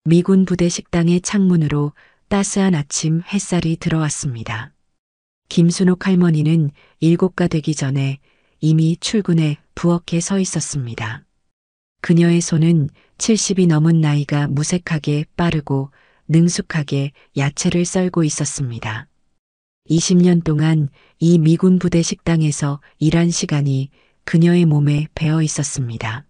미군 부대 식당의 창문으로 따스한 아침 햇살이 들어왔습니다. 김순옥 할머니는 7가 되기 전에 이미 출근에 부엌에 서 있었습니다. 그녀의 손은 70이 넘은 나이가 무색하게 빠르고 능숙하게 야채를 썰고 있었습니다. 20년 동안 이 미군 부대 식당에서 일한 시간이 그녀의 몸에 배어 있었습니다.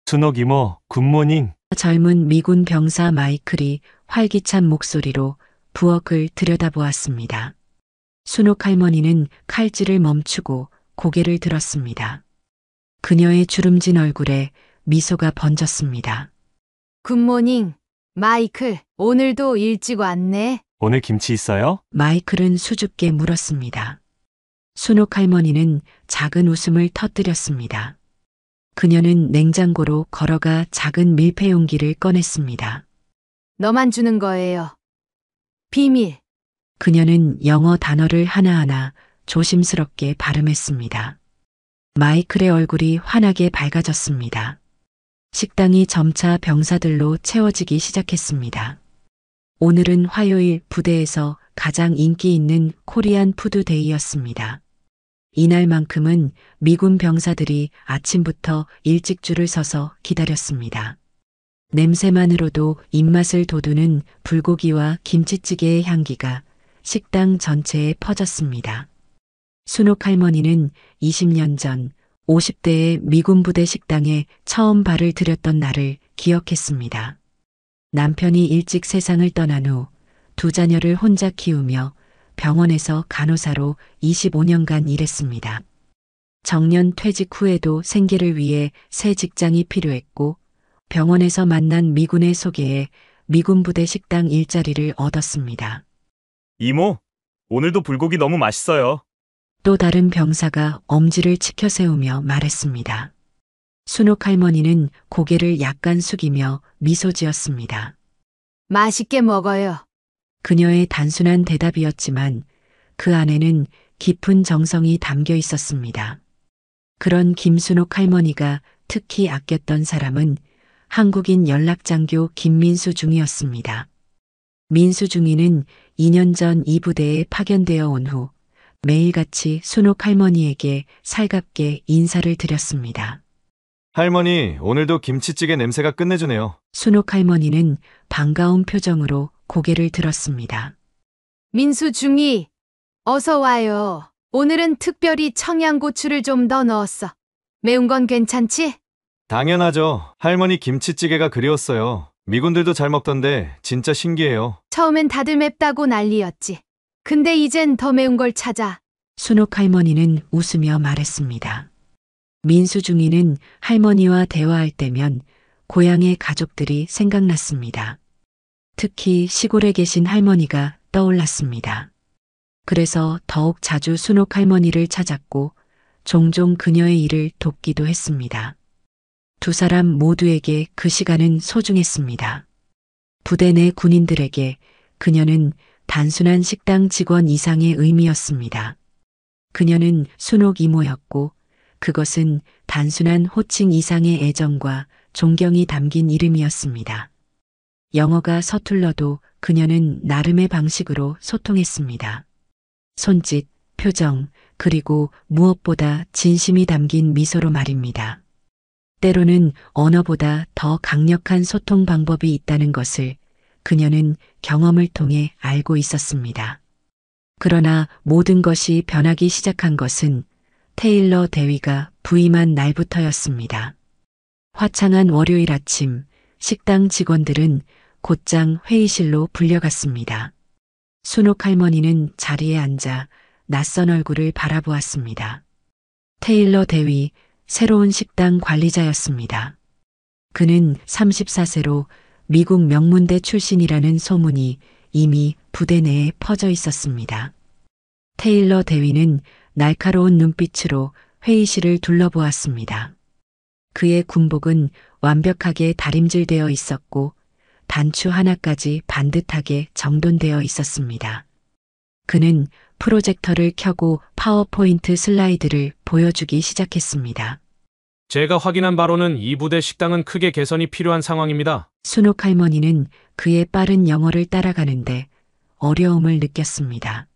순옥 이모, 굿모닝. 젊은 미군 병사 마이클이 활기찬 목소리로 부엌을 들여다보았습니다. 순옥 할머니는 칼질을 멈추고 고개를 들었습니다. 그녀의 주름진 얼굴에 미소가 번졌습니다. 굿모닝, 마이클. 오늘도 일찍 왔네. 오늘 김치 있어요? 마이클은 수줍게 물었습니다. 순옥 할머니는 작은 웃음을 터뜨렸습니다. 그녀는 냉장고로 걸어가 작은 밀폐 용기를 꺼냈습니다. 너만 주는 거예요. 비밀. 그녀는 영어 단어를 하나하나 조심스럽게 발음했습니다. 마이클의 얼굴이 환하게 밝아졌습니다. 식당이 점차 병사들로 채워지기 시작했습니다. 오늘은 화요일 부대에서 가장 인기 있는 코리안 푸드데이였습니다. 이날만큼은 미군 병사들이 아침부터 일찍 줄을 서서 기다렸습니다. 냄새만으로도 입맛을 돋우는 불고기와 김치찌개의 향기가 식당 전체에 퍼졌습니다. 순옥 할머니는 20년 전 50대의 미군 부대 식당에 처음 발을 들였던 날을 기억했습니다. 남편이 일찍 세상을 떠난 후 두 자녀를 혼자 키우며 병원에서 간호사로 25년간 일했습니다. 정년 퇴직 후에도 생계를 위해 새 직장이 필요했고 병원에서 만난 미군의 소개에 미군 부대 식당 일자리를 얻었습니다. 이모, 오늘도 불고기 너무 맛있어요. 또 다른 병사가 엄지를 치켜 세우며 말했습니다. 순옥 할머니는 고개를 약간 숙이며 미소 지었습니다. 맛있게 먹어요. 그녀의 단순한 대답이었지만 그 안에는 깊은 정성이 담겨 있었습니다. 그런 김순옥 할머니가 특히 아꼈던 사람은 한국인 연락장교 김민수 중이었습니다. 민수 중이는 2년 전 이 부대에 파견되어 온 후 매일같이 순옥 할머니에게 살갑게 인사를 드렸습니다. 할머니, 오늘도 김치찌개 냄새가 끝내주네요. 순옥 할머니는 반가운 표정으로 고개를 들었습니다. 민수 중이, 어서 와요. 오늘은 특별히 청양고추를 좀 더 넣었어. 매운 건 괜찮지? 당연하죠. 할머니 김치찌개가 그리웠어요. 미군들도 잘 먹던데 진짜 신기해요. 처음엔 다들 맵다고 난리였지. 근데 이젠 더 매운 걸 찾아. 순옥 할머니는 웃으며 말했습니다. 민수 중이는 할머니와 대화할 때면 고향의 가족들이 생각났습니다. 특히 시골에 계신 할머니가 떠올랐습니다. 그래서 더욱 자주 순옥 할머니를 찾았고 종종 그녀의 일을 돕기도 했습니다. 두 사람 모두에게 그 시간은 소중했습니다. 부대 내 군인들에게 그녀는 단순한 식당 직원 이상의 의미였습니다. 그녀는 순옥 이모였고 그것은 단순한 호칭 이상의 애정과 존경이 담긴 이름이었습니다. 영어가 서툴러도 그녀는 나름의 방식으로 소통했습니다. 손짓, 표정, 그리고 무엇보다 진심이 담긴 미소로 말입니다. 때로는 언어보다 더 강력한 소통 방법이 있다는 것을 그녀는 경험을 통해 알고 있었습니다. 그러나 모든 것이 변하기 시작한 것은 테일러 대위가 부임한 날부터였습니다. 화창한 월요일 아침, 식당 직원들은 곧장 회의실로 불려갔습니다. 순옥 할머니는 자리에 앉아 낯선 얼굴을 바라보았습니다. 테일러 대위, 새로운 식당 관리자였습니다. 그는 34세로 미국 명문대 출신이라는 소문이 이미 부대 내에 퍼져 있었습니다. 테일러 대위는 날카로운 눈빛으로 회의실을 둘러보았습니다. 그의 군복은 완벽하게 다림질되어 있었고 단추 하나까지 반듯하게 정돈되어 있었습니다. 그는 프로젝터를 켜고 파워포인트 슬라이드를 보여주기 시작했습니다. 제가 확인한 바로는 이 부대 식당은 크게 개선이 필요한 상황입니다. 순옥 할머니는 그의 빠른 영어를 따라가는데 어려움을 느꼈습니다.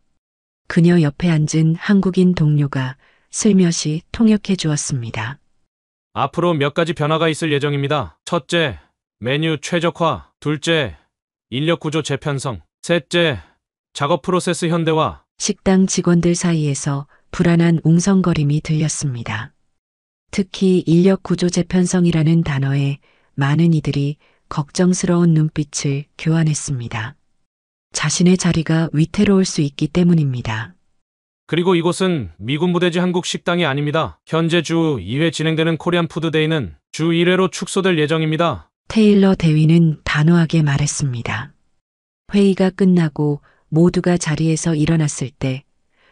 그녀 옆에 앉은 한국인 동료가 슬며시 통역해 주었습니다. 앞으로 몇 가지 변화가 있을 예정입니다. 첫째, 메뉴 최적화. 둘째, 인력 구조 재편성. 셋째, 작업 프로세스 현대화. 식당 직원들 사이에서 불안한 웅성거림이 들렸습니다. 특히 인력 구조 재편성이라는 단어에 많은 이들이 걱정스러운 눈빛을 교환했습니다. 자신의 자리가 위태로울 수 있기 때문입니다. 그리고 이곳은 미군 부대지 한국 식당이 아닙니다. 현재 주 2회 진행되는 코리안 푸드데이는 주 1회로 축소될 예정입니다. 테일러 대위는 단호하게 말했습니다. 회의가 끝나고 모두가 자리에서 일어났을 때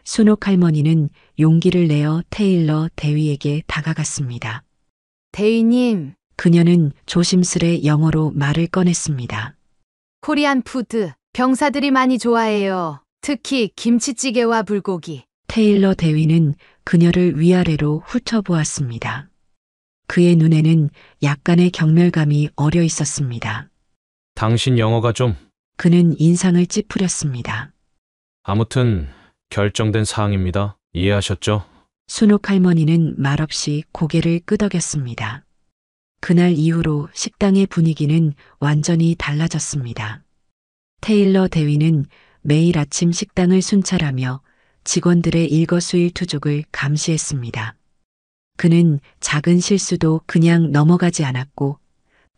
순옥 할머니는 용기를 내어 테일러 대위에게 다가갔습니다. 대위님, 그녀는 조심스레 영어로 말을 꺼냈습니다. 코리안 푸드 병사들이 많이 좋아해요. 특히 김치찌개와 불고기. 테일러 대위는 그녀를 위아래로 훑어보았습니다. 그의 눈에는 약간의 경멸감이 어려 있었습니다. 당신 영어가 좀... 그는 인상을 찌푸렸습니다. 아무튼 결정된 사항입니다. 이해하셨죠? 순옥 할머니는 말없이 고개를 끄덕였습니다. 그날 이후로 식당의 분위기는 완전히 달라졌습니다. 테일러 대위는 매일 아침 식당을 순찰하며 직원들의 일거수일투족을 감시했습니다. 그는 작은 실수도 그냥 넘어가지 않았고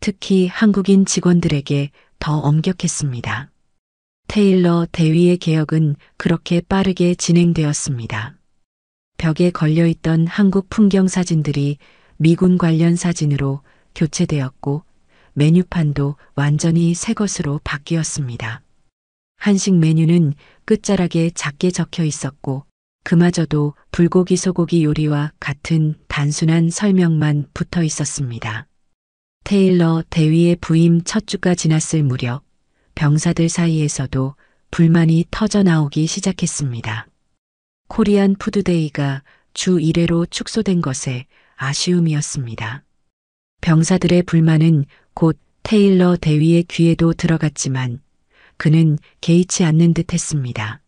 특히 한국인 직원들에게 더 엄격했습니다. 테일러 대위의 개혁은 그렇게 빠르게 진행되었습니다. 벽에 걸려있던 한국 풍경 사진들이 미군 관련 사진으로 교체되었고 메뉴판도 완전히 새 것으로 바뀌었습니다. 한식 메뉴는 끝자락에 작게 적혀 있었고 그마저도 불고기 소고기 요리와 같은 단순한 설명만 붙어 있었습니다. 테일러 대위의 부임 첫 주가 지났을 무렵 병사들 사이에서도 불만이 터져 나오기 시작했습니다. 코리안 푸드데이가 주 1회로 축소된 것에 아쉬움이었습니다. 병사들의 불만은 곧 테일러 대위의 귀에도 들어갔지만 그는 개의치 않는 듯 했습니다.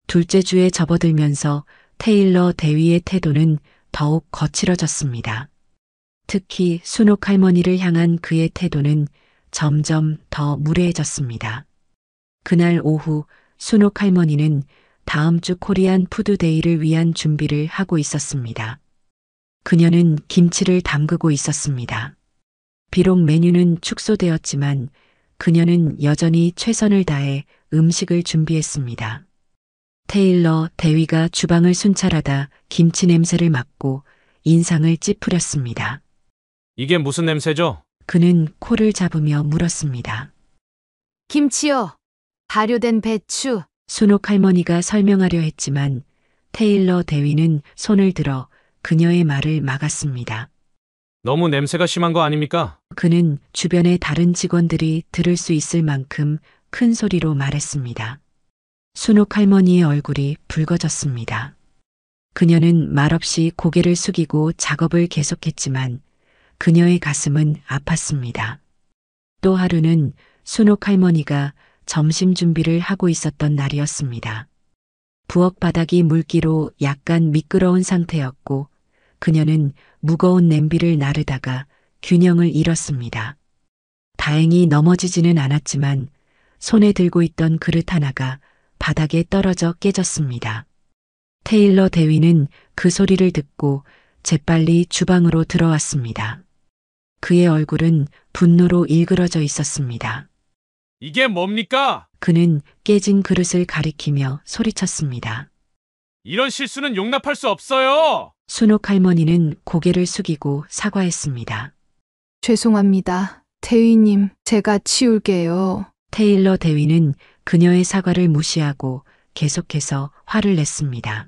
둘째 주에 접어들면서 테일러 대위의 태도는 더욱 거칠어졌습니다. 특히 순옥 할머니를 향한 그의 태도는 점점 더 무례해졌습니다. 그날 오후 순옥 할머니는 다음 주 코리안 푸드데이를 위한 준비를 하고 있었습니다. 그녀는 김치를 담그고 있었습니다. 비록 메뉴는 축소되었지만 그녀는 여전히 최선을 다해 음식을 준비했습니다. 테일러 대위가 주방을 순찰하다 김치 냄새를 맡고 인상을 찌푸렸습니다. 이게 무슨 냄새죠? 그는 코를 잡으며 물었습니다. 김치요. 발효된 배추. 순옥 할머니가 설명하려 했지만 테일러 대위는 손을 들어 그녀의 말을 막았습니다. 너무 냄새가 심한 거 아닙니까? 그는 주변의 다른 직원들이 들을 수 있을 만큼 큰 소리로 말했습니다. 순옥 할머니의 얼굴이 붉어졌습니다. 그녀는 말없이 고개를 숙이고 작업을 계속했지만 그녀의 가슴은 아팠습니다. 또 하루는 순옥 할머니가 점심 준비를 하고 있었던 날이었습니다. 부엌 바닥이 물기로 약간 미끄러운 상태였고 그녀는 무거운 냄비를 나르다가 균형을 잃었습니다. 다행히 넘어지지는 않았지만 손에 들고 있던 그릇 하나가 바닥에 떨어져 깨졌습니다. 테일러 대위는 그 소리를 듣고 재빨리 주방으로 들어왔습니다. 그의 얼굴은 분노로 일그러져 있었습니다. 이게 뭡니까? 그는 깨진 그릇을 가리키며 소리쳤습니다. 이런 실수는 용납할 수 없어요! 순옥 할머니는 고개를 숙이고 사과했습니다. 죄송합니다. 대위님, 제가 치울게요. 테일러 대위는 그녀의 사과를 무시하고 계속해서 화를 냈습니다.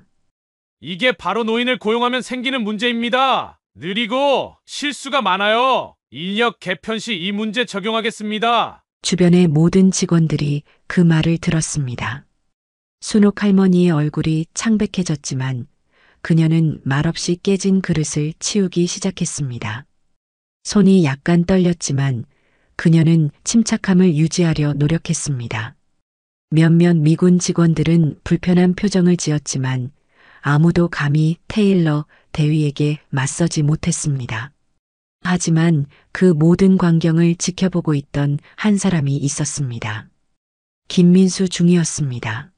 이게 바로 노인을 고용하면 생기는 문제입니다. 느리고 실수가 많아요. 인력 개편 시 이 문제 적용하겠습니다. 주변의 모든 직원들이 그 말을 들었습니다. 순옥 할머니의 얼굴이 창백해졌지만 그녀는 말없이 깨진 그릇을 치우기 시작했습니다. 손이 약간 떨렸지만 그녀는 침착함을 유지하려 노력했습니다. 몇몇 미군 직원들은 불편한 표정을 지었지만 아무도 감히 테일러 대위에게 맞서지 못했습니다. 하지만 그 모든 광경을 지켜보고 있던 한 사람이 있었습니다. 김민수 중이었습니다.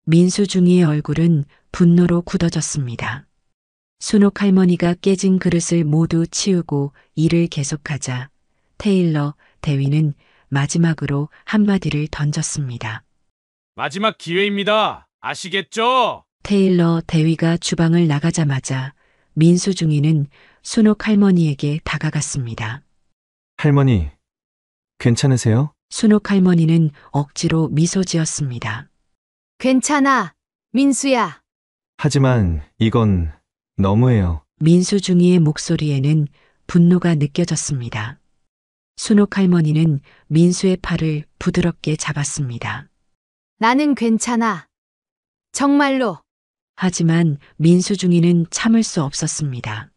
민수 중이의 얼굴은 분노로 굳어졌습니다. 순옥 할머니가 깨진 그릇을 모두 치우고 일을 계속하자 테일러 대위는 마지막으로 한마디를 던졌습니다. 마지막 기회입니다. 아시겠죠? 테일러 대위가 주방을 나가자마자 민수 중이는 순옥 할머니에게 다가갔습니다. 할머니, 괜찮으세요? 순옥 할머니는 억지로 미소 지었습니다. 괜찮아, 민수야. 하지만 이건 너무해요. 민수 중이의 목소리에는 분노가 느껴졌습니다. 순옥 할머니는 민수의 팔을 부드럽게 잡았습니다. 나는 괜찮아. 정말로. 하지만 민수 중이는 참을 수 없었습니다.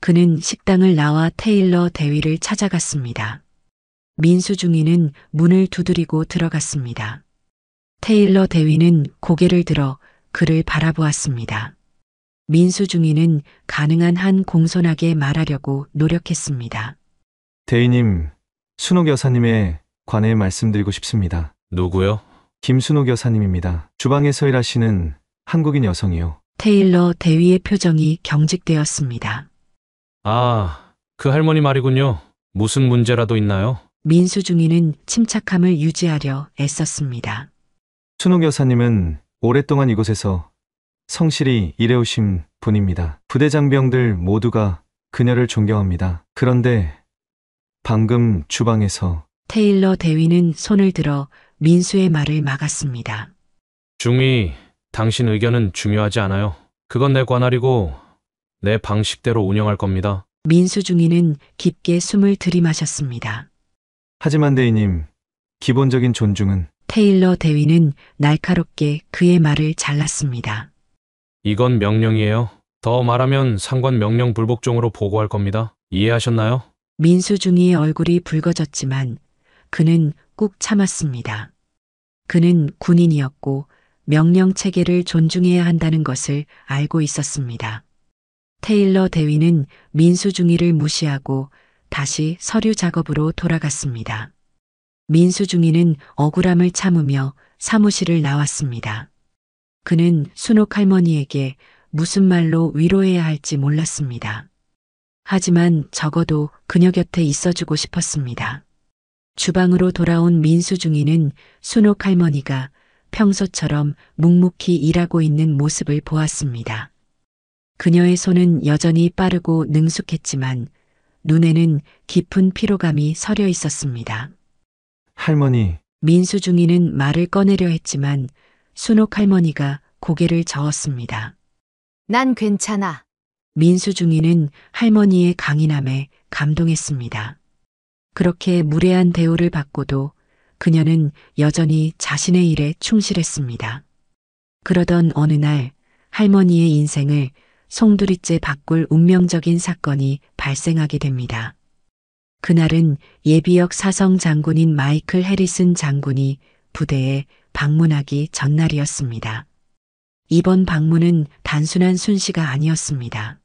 그는 식당을 나와 테일러 대위를 찾아갔습니다. 민수 중이는 문을 두드리고 들어갔습니다. 테일러 대위는 고개를 들어 그를 바라보았습니다. 민수 중이는 가능한 한 공손하게 말하려고 노력했습니다. 대위님, 순옥 여사님에 관해 말씀드리고 싶습니다. 누구요? 김순옥 여사님입니다. 주방에서 일하시는 한국인 여성이요. 테일러 대위의 표정이 경직되었습니다. 아, 그 할머니 말이군요. 무슨 문제라도 있나요? 민수 중이는 침착함을 유지하려 애썼습니다. 순옥 여사님은 오랫동안 이곳에서 성실히 일해오신 분입니다. 부대 장병들 모두가 그녀를 존경합니다. 그런데 방금 주방에서 테일러 대위는 손을 들어 민수의 말을 막았습니다. 중위, 당신 의견은 중요하지 않아요. 그건 내 관할이고 내 방식대로 운영할 겁니다. 민수 중이는 깊게 숨을 들이마셨습니다. 하지만 대위님, 기본적인 존중은 테일러 대위는 날카롭게 그의 말을 잘랐습니다. 이건 명령이에요. 더 말하면 상관 명령 불복종으로 보고할 겁니다. 이해하셨나요? 민수 중이의 얼굴이 붉어졌지만 그는 꾹 참았습니다. 그는 군인이었고 명령 체계를 존중해야 한다는 것을 알고 있었습니다. 테일러 대위는 민수 중이를 무시하고 다시 서류 작업으로 돌아갔습니다. 민수 중이는 억울함을 참으며 사무실을 나왔습니다. 그는 순옥 할머니에게 무슨 말로 위로해야 할지 몰랐습니다. 하지만 적어도 그녀 곁에 있어주고 싶었습니다. 주방으로 돌아온 민수 중이는 순옥 할머니가 평소처럼 묵묵히 일하고 있는 모습을 보았습니다. 그녀의 손은 여전히 빠르고 능숙했지만 눈에는 깊은 피로감이 서려 있었습니다. 할머니, 민수 중이는 말을 꺼내려 했지만 순옥 할머니가 고개를 저었습니다. 난 괜찮아. 민수 중이는 할머니의 강인함에 감동했습니다. 그렇게 무례한 대우를 받고도 그녀는 여전히 자신의 일에 충실했습니다. 그러던 어느 날 할머니의 인생을 송두리째 바꿀 운명적인 사건이 발생하게 됩니다. 그날은 예비역 사성 장군인 마이클 해리슨 장군이 부대에 방문하기 전날이었습니다. 이번 방문은 단순한 순시가 아니었습니다.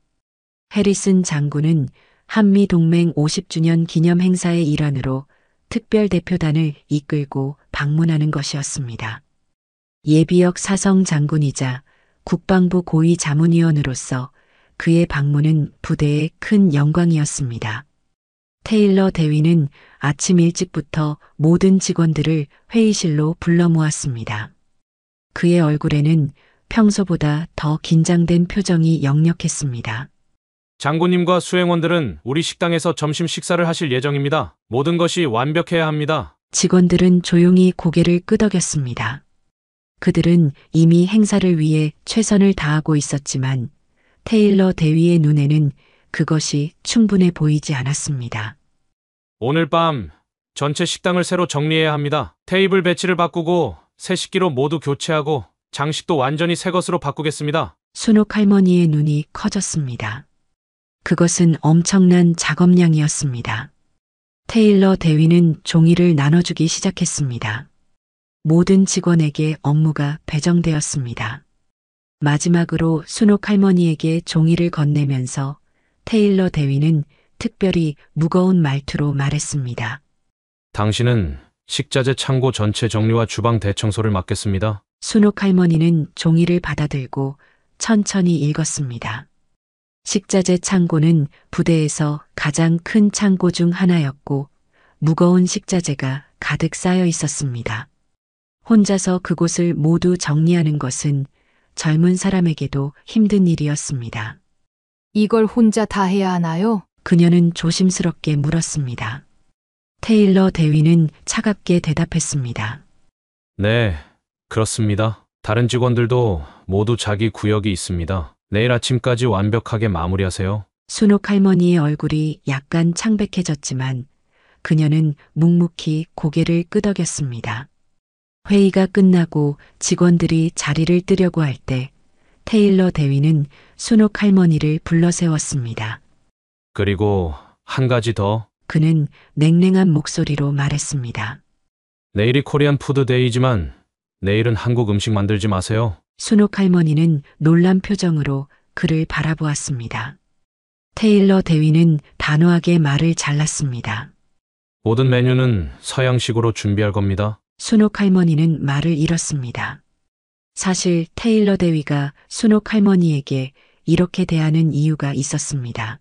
해리슨 장군은 한미동맹 50주년 기념 행사의 일환으로 특별대표단을 이끌고 방문하는 것이었습니다. 예비역 사성 장군이자 국방부 고위 자문위원으로서 그의 방문은 부대의 큰 영광이었습니다. 테일러 대위는 아침 일찍부터 모든 직원들을 회의실로 불러 모았습니다. 그의 얼굴에는 평소보다 더 긴장된 표정이 역력했습니다. 장군님과 수행원들은 우리 식당에서 점심 식사를 하실 예정입니다. 모든 것이 완벽해야 합니다. 직원들은 조용히 고개를 끄덕였습니다. 그들은 이미 행사를 위해 최선을 다하고 있었지만 테일러 대위의 눈에는 그것이 충분해 보이지 않았습니다. 오늘 밤 전체 식당을 새로 정리해야 합니다. 테이블 배치를 바꾸고 새 식기로 모두 교체하고 장식도 완전히 새 것으로 바꾸겠습니다. 순옥 할머니의 눈이 커졌습니다. 그것은 엄청난 작업량이었습니다. 테일러 대위는 종이를 나눠주기 시작했습니다. 모든 직원에게 업무가 배정되었습니다. 마지막으로 순옥 할머니에게 종이를 건네면서 테일러 대위는 특별히 무거운 말투로 말했습니다. 당신은 식자재 창고 전체 정리와 주방 대청소를 맡겠습니다. 순옥 할머니는 종이를 받아들고 천천히 읽었습니다. 식자재 창고는 부대에서 가장 큰 창고 중 하나였고 무거운 식자재가 가득 쌓여 있었습니다. 혼자서 그곳을 모두 정리하는 것은 젊은 사람에게도 힘든 일이었습니다. 이걸 혼자 다 해야 하나요? 그녀는 조심스럽게 물었습니다. 테일러 대위는 차갑게 대답했습니다. 네, 그렇습니다. 다른 직원들도 모두 자기 구역이 있습니다. 내일 아침까지 완벽하게 마무리하세요. 순옥 할머니의 얼굴이 약간 창백해졌지만 그녀는 묵묵히 고개를 끄덕였습니다. 회의가 끝나고 직원들이 자리를 뜨려고 할 때 테일러 대위는 순옥 할머니를 불러 세웠습니다. 그리고 한 가지 더. 그는 냉랭한 목소리로 말했습니다. 내일이 코리안 푸드데이지만 내일은 한국 음식 만들지 마세요. 순옥 할머니는 놀란 표정으로 그를 바라보았습니다. 테일러 대위는 단호하게 말을 잘랐습니다. 모든 메뉴는 서양식으로 준비할 겁니다. 순옥 할머니는 말을 잃었습니다. 사실 테일러 대위가 순옥 할머니에게 이렇게 대하는 이유가 있었습니다.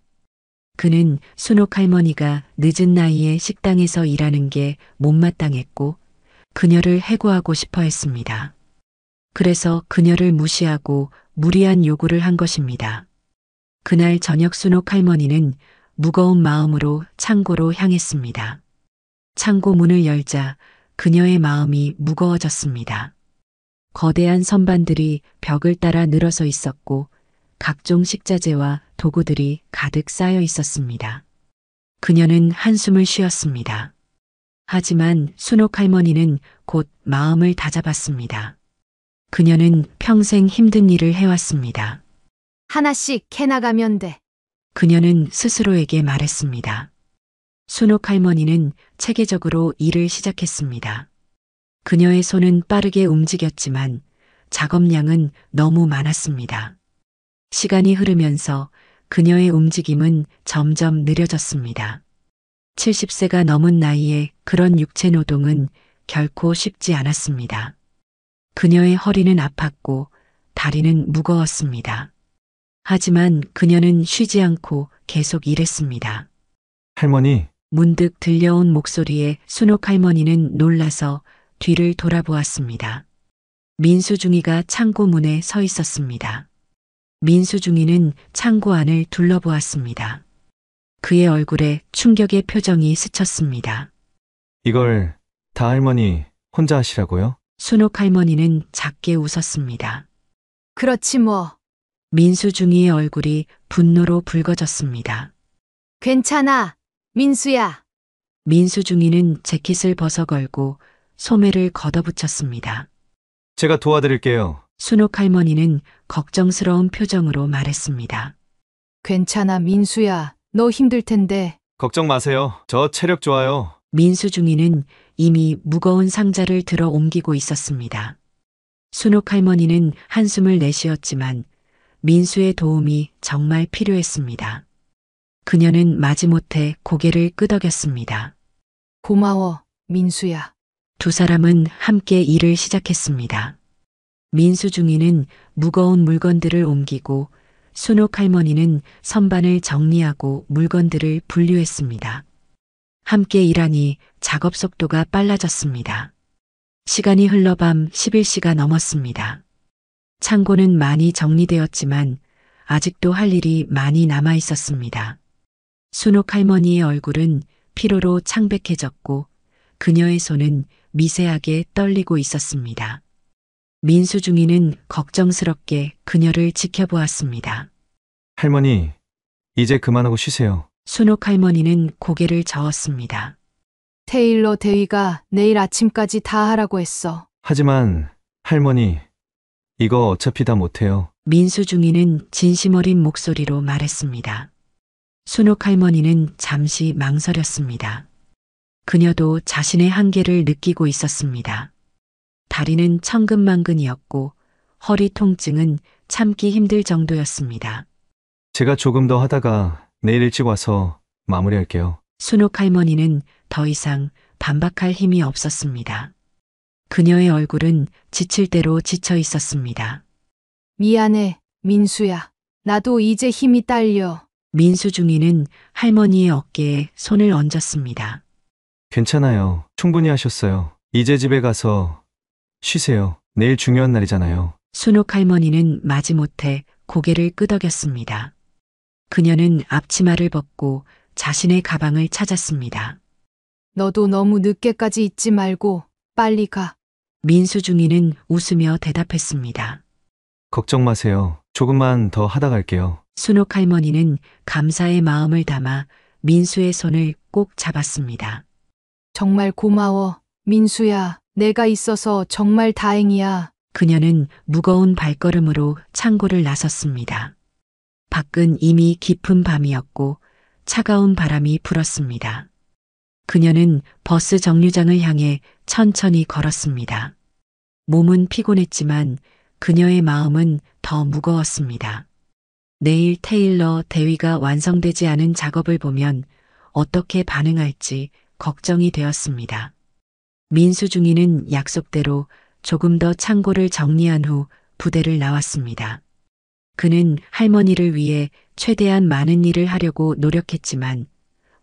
그는 순옥 할머니가 늦은 나이에 식당에서 일하는 게 못마땅했고 그녀를 해고하고 싶어 했습니다. 그래서 그녀를 무시하고 무리한 요구를 한 것입니다. 그날 저녁 순옥 할머니는 무거운 마음으로 창고로 향했습니다. 창고 문을 열자 그녀의 마음이 무거워졌습니다. 거대한 선반들이 벽을 따라 늘어서 있었고 각종 식자재와 도구들이 가득 쌓여 있었습니다. 그녀는 한숨을 쉬었습니다. 하지만 순옥 할머니는 곧 마음을 다잡았습니다. 그녀는 평생 힘든 일을 해왔습니다. 하나씩 해나가면 돼. 그녀는 스스로에게 말했습니다. 순옥 할머니는 체계적으로 일을 시작했습니다. 그녀의 손은 빠르게 움직였지만 작업량은 너무 많았습니다. 시간이 흐르면서 그녀의 움직임은 점점 느려졌습니다. 70세가 넘은 나이에 그런 육체 노동은 결코 쉽지 않았습니다. 그녀의 허리는 아팠고 다리는 무거웠습니다. 하지만 그녀는 쉬지 않고 계속 일했습니다. 할머니, 문득 들려온 목소리에 순옥 할머니는 놀라서 뒤를 돌아보았습니다. 민수중이가 창고 문에 서 있었습니다. 민수중이는 창고 안을 둘러보았습니다. 그의 얼굴에 충격의 표정이 스쳤습니다. 이걸 다 할머니 혼자 하시라고요? 순옥 할머니는 작게 웃었습니다. 그렇지 뭐. 민수중이의 얼굴이 분노로 붉어졌습니다. 괜찮아. 민수야. 민수중이는 재킷을 벗어걸고 소매를 걷어붙였습니다. 제가 도와드릴게요. 순옥 할머니는 걱정스러운 표정으로 말했습니다. 괜찮아, 민수야. 너 힘들 텐데. 걱정 마세요. 저 체력 좋아요. 민수중이는 이미 무거운 상자를 들어 옮기고 있었습니다. 순옥 할머니는 한숨을 내쉬었지만 민수의 도움이 정말 필요했습니다. 그녀는 마지못해 고개를 끄덕였습니다. 고마워, 민수야. 두 사람은 함께 일을 시작했습니다. 민수중이는 무거운 물건들을 옮기고 순옥 할머니는 선반을 정리하고 물건들을 분류했습니다. 함께 일하니 작업 속도가 빨라졌습니다. 시간이 흘러 밤 11시가 넘었습니다. 창고는 많이 정리되었지만 아직도 할 일이 많이 남아 있었습니다. 순옥 할머니의 얼굴은 피로로 창백해졌고 그녀의 손은 미세하게 떨리고 있었습니다. 민수중이는 걱정스럽게 그녀를 지켜보았습니다. 할머니, 이제 그만하고 쉬세요. 순옥 할머니는 고개를 저었습니다. 테일러 대위가 내일 아침까지 다 하라고 했어. 하지만 할머니, 이거 어차피 다 못해요. 민수 중이는 진심 어린 목소리로 말했습니다. 순옥 할머니는 잠시 망설였습니다. 그녀도 자신의 한계를 느끼고 있었습니다. 다리는 천근만근이었고 허리 통증은 참기 힘들 정도였습니다. 제가 조금 더 하다가 내일 일찍 와서 마무리할게요. 순옥 할머니는 더 이상 반박할 힘이 없었습니다. 그녀의 얼굴은 지칠 대로 지쳐 있었습니다. 미안해, 민수야. 나도 이제 힘이 딸려. 민수 중이는 할머니의 어깨에 손을 얹었습니다. 괜찮아요. 충분히 하셨어요. 이제 집에 가서 쉬세요. 내일 중요한 날이잖아요. 순옥 할머니는 마지못해 고개를 끄덕였습니다. 그녀는 앞치마를 벗고 자신의 가방을 찾았습니다. 너도 너무 늦게까지 있지 말고 빨리 가. 민수 중이는 웃으며 대답했습니다. 걱정 마세요. 조금만 더 하다 갈게요. 순옥 할머니는 감사의 마음을 담아 민수의 손을 꼭 잡았습니다. 정말 고마워. 민수야, 내가 있어서 정말 다행이야. 그녀는 무거운 발걸음으로 창고를 나섰습니다. 밖은 이미 깊은 밤이었고 차가운 바람이 불었습니다. 그녀는 버스 정류장을 향해 천천히 걸었습니다. 몸은 피곤했지만 그녀의 마음은 더 무거웠습니다. 내일 테일러 대위가 완성되지 않은 작업을 보면 어떻게 반응할지 걱정이 되었습니다. 민수 중이는 약속대로 조금 더 창고를 정리한 후 부대를 나왔습니다. 그는 할머니를 위해 최대한 많은 일을 하려고 노력했지만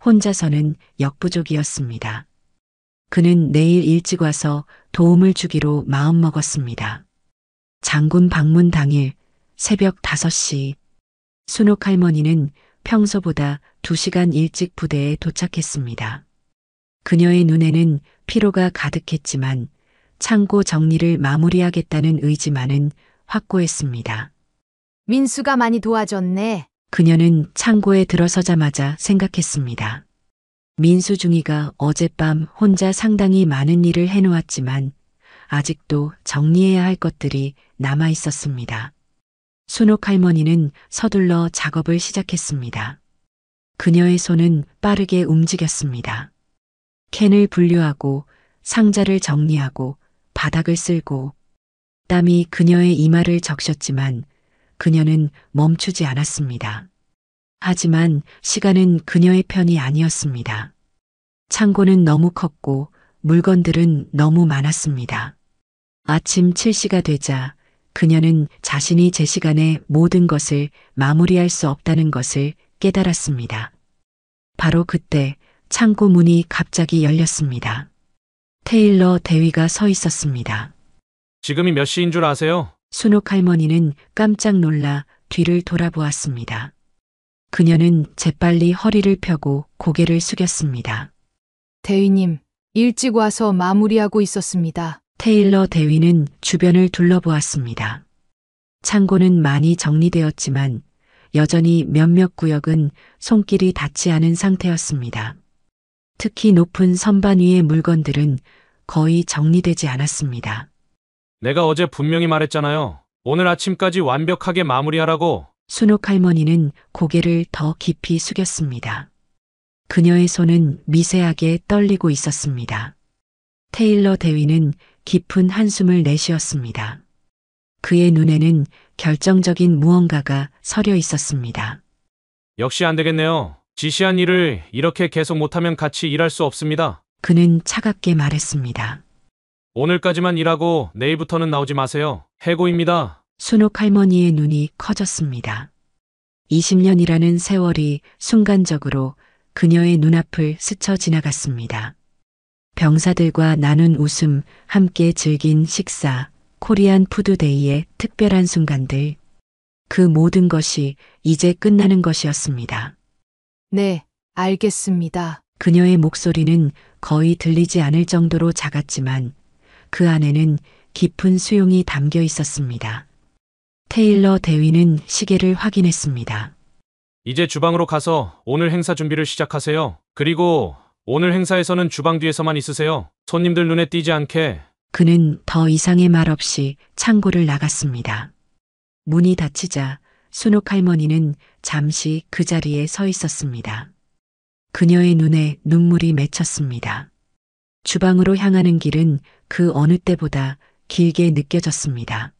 혼자서는 역부족이었습니다. 그는 내일 일찍 와서 도움을 주기로 마음먹었습니다. 장군 방문 당일 새벽 5시 순옥 할머니는 평소보다 2시간 일찍 부대에 도착했습니다. 그녀의 눈에는 피로가 가득했지만 창고 정리를 마무리하겠다는 의지만은 확고했습니다. 민수가 많이 도와줬네. 그녀는 창고에 들어서자마자 생각했습니다. 민수 중이가 어젯밤 혼자 상당히 많은 일을 해놓았지만 아직도 정리해야 할 것들이 남아 있었습니다. 순옥 할머니는 서둘러 작업을 시작했습니다. 그녀의 손은 빠르게 움직였습니다. 캔을 분류하고 상자를 정리하고 바닥을 쓸고 땀이 그녀의 이마를 적셨지만 그녀는 멈추지 않았습니다. 하지만 시간은 그녀의 편이 아니었습니다. 창고는 너무 컸고 물건들은 너무 많았습니다. 아침 7시가 되자 그녀는 자신이 제 시간에 모든 것을 마무리할 수 없다는 것을 깨달았습니다. 바로 그때 창고 문이 갑자기 열렸습니다. 테일러 대위가 서 있었습니다. 지금이 몇 시인 줄 아세요? 순옥 할머니는 깜짝 놀라 뒤를 돌아보았습니다. 그녀는 재빨리 허리를 펴고 고개를 숙였습니다. 대위님, 일찍 와서 마무리하고 있었습니다. 테일러 대위는 주변을 둘러보았습니다. 창고는 많이 정리되었지만 여전히 몇몇 구역은 손길이 닿지 않은 상태였습니다. 특히 높은 선반 위의 물건들은 거의 정리되지 않았습니다. 내가 어제 분명히 말했잖아요. 오늘 아침까지 완벽하게 마무리하라고. 순옥 할머니는 고개를 더 깊이 숙였습니다. 그녀의 손은 미세하게 떨리고 있었습니다. 테일러 대위는 깊은 한숨을 내쉬었습니다. 그의 눈에는 결정적인 무언가가 서려 있었습니다. 역시 안 되겠네요. 지시한 일을 이렇게 계속 못하면 같이 일할 수 없습니다. 그는 차갑게 말했습니다. 오늘까지만 일하고 내일부터는 나오지 마세요. 해고입니다. 순옥 할머니의 눈이 커졌습니다. 20년이라는 세월이 순간적으로 그녀의 눈앞을 스쳐 지나갔습니다. 병사들과 나눈 웃음, 함께 즐긴 식사, 코리안 푸드데이의 특별한 순간들. 그 모든 것이 이제 끝나는 것이었습니다. 네, 알겠습니다. 그녀의 목소리는 거의 들리지 않을 정도로 작았지만 그 안에는 깊은 수용이 담겨 있었습니다. 테일러 대위는 시계를 확인했습니다. 이제 주방으로 가서 오늘 행사 준비를 시작하세요. 그리고 오늘 행사에서는 주방 뒤에서만 있으세요. 손님들 눈에 띄지 않게. 그는 더 이상의 말 없이 창고를 나갔습니다. 문이 닫히자 순옥 할머니는 잠시 그 자리에 서 있었습니다. 그녀의 눈에 눈물이 맺혔습니다. 주방으로 향하는 길은 그 어느 때보다 길게 느껴졌습니다.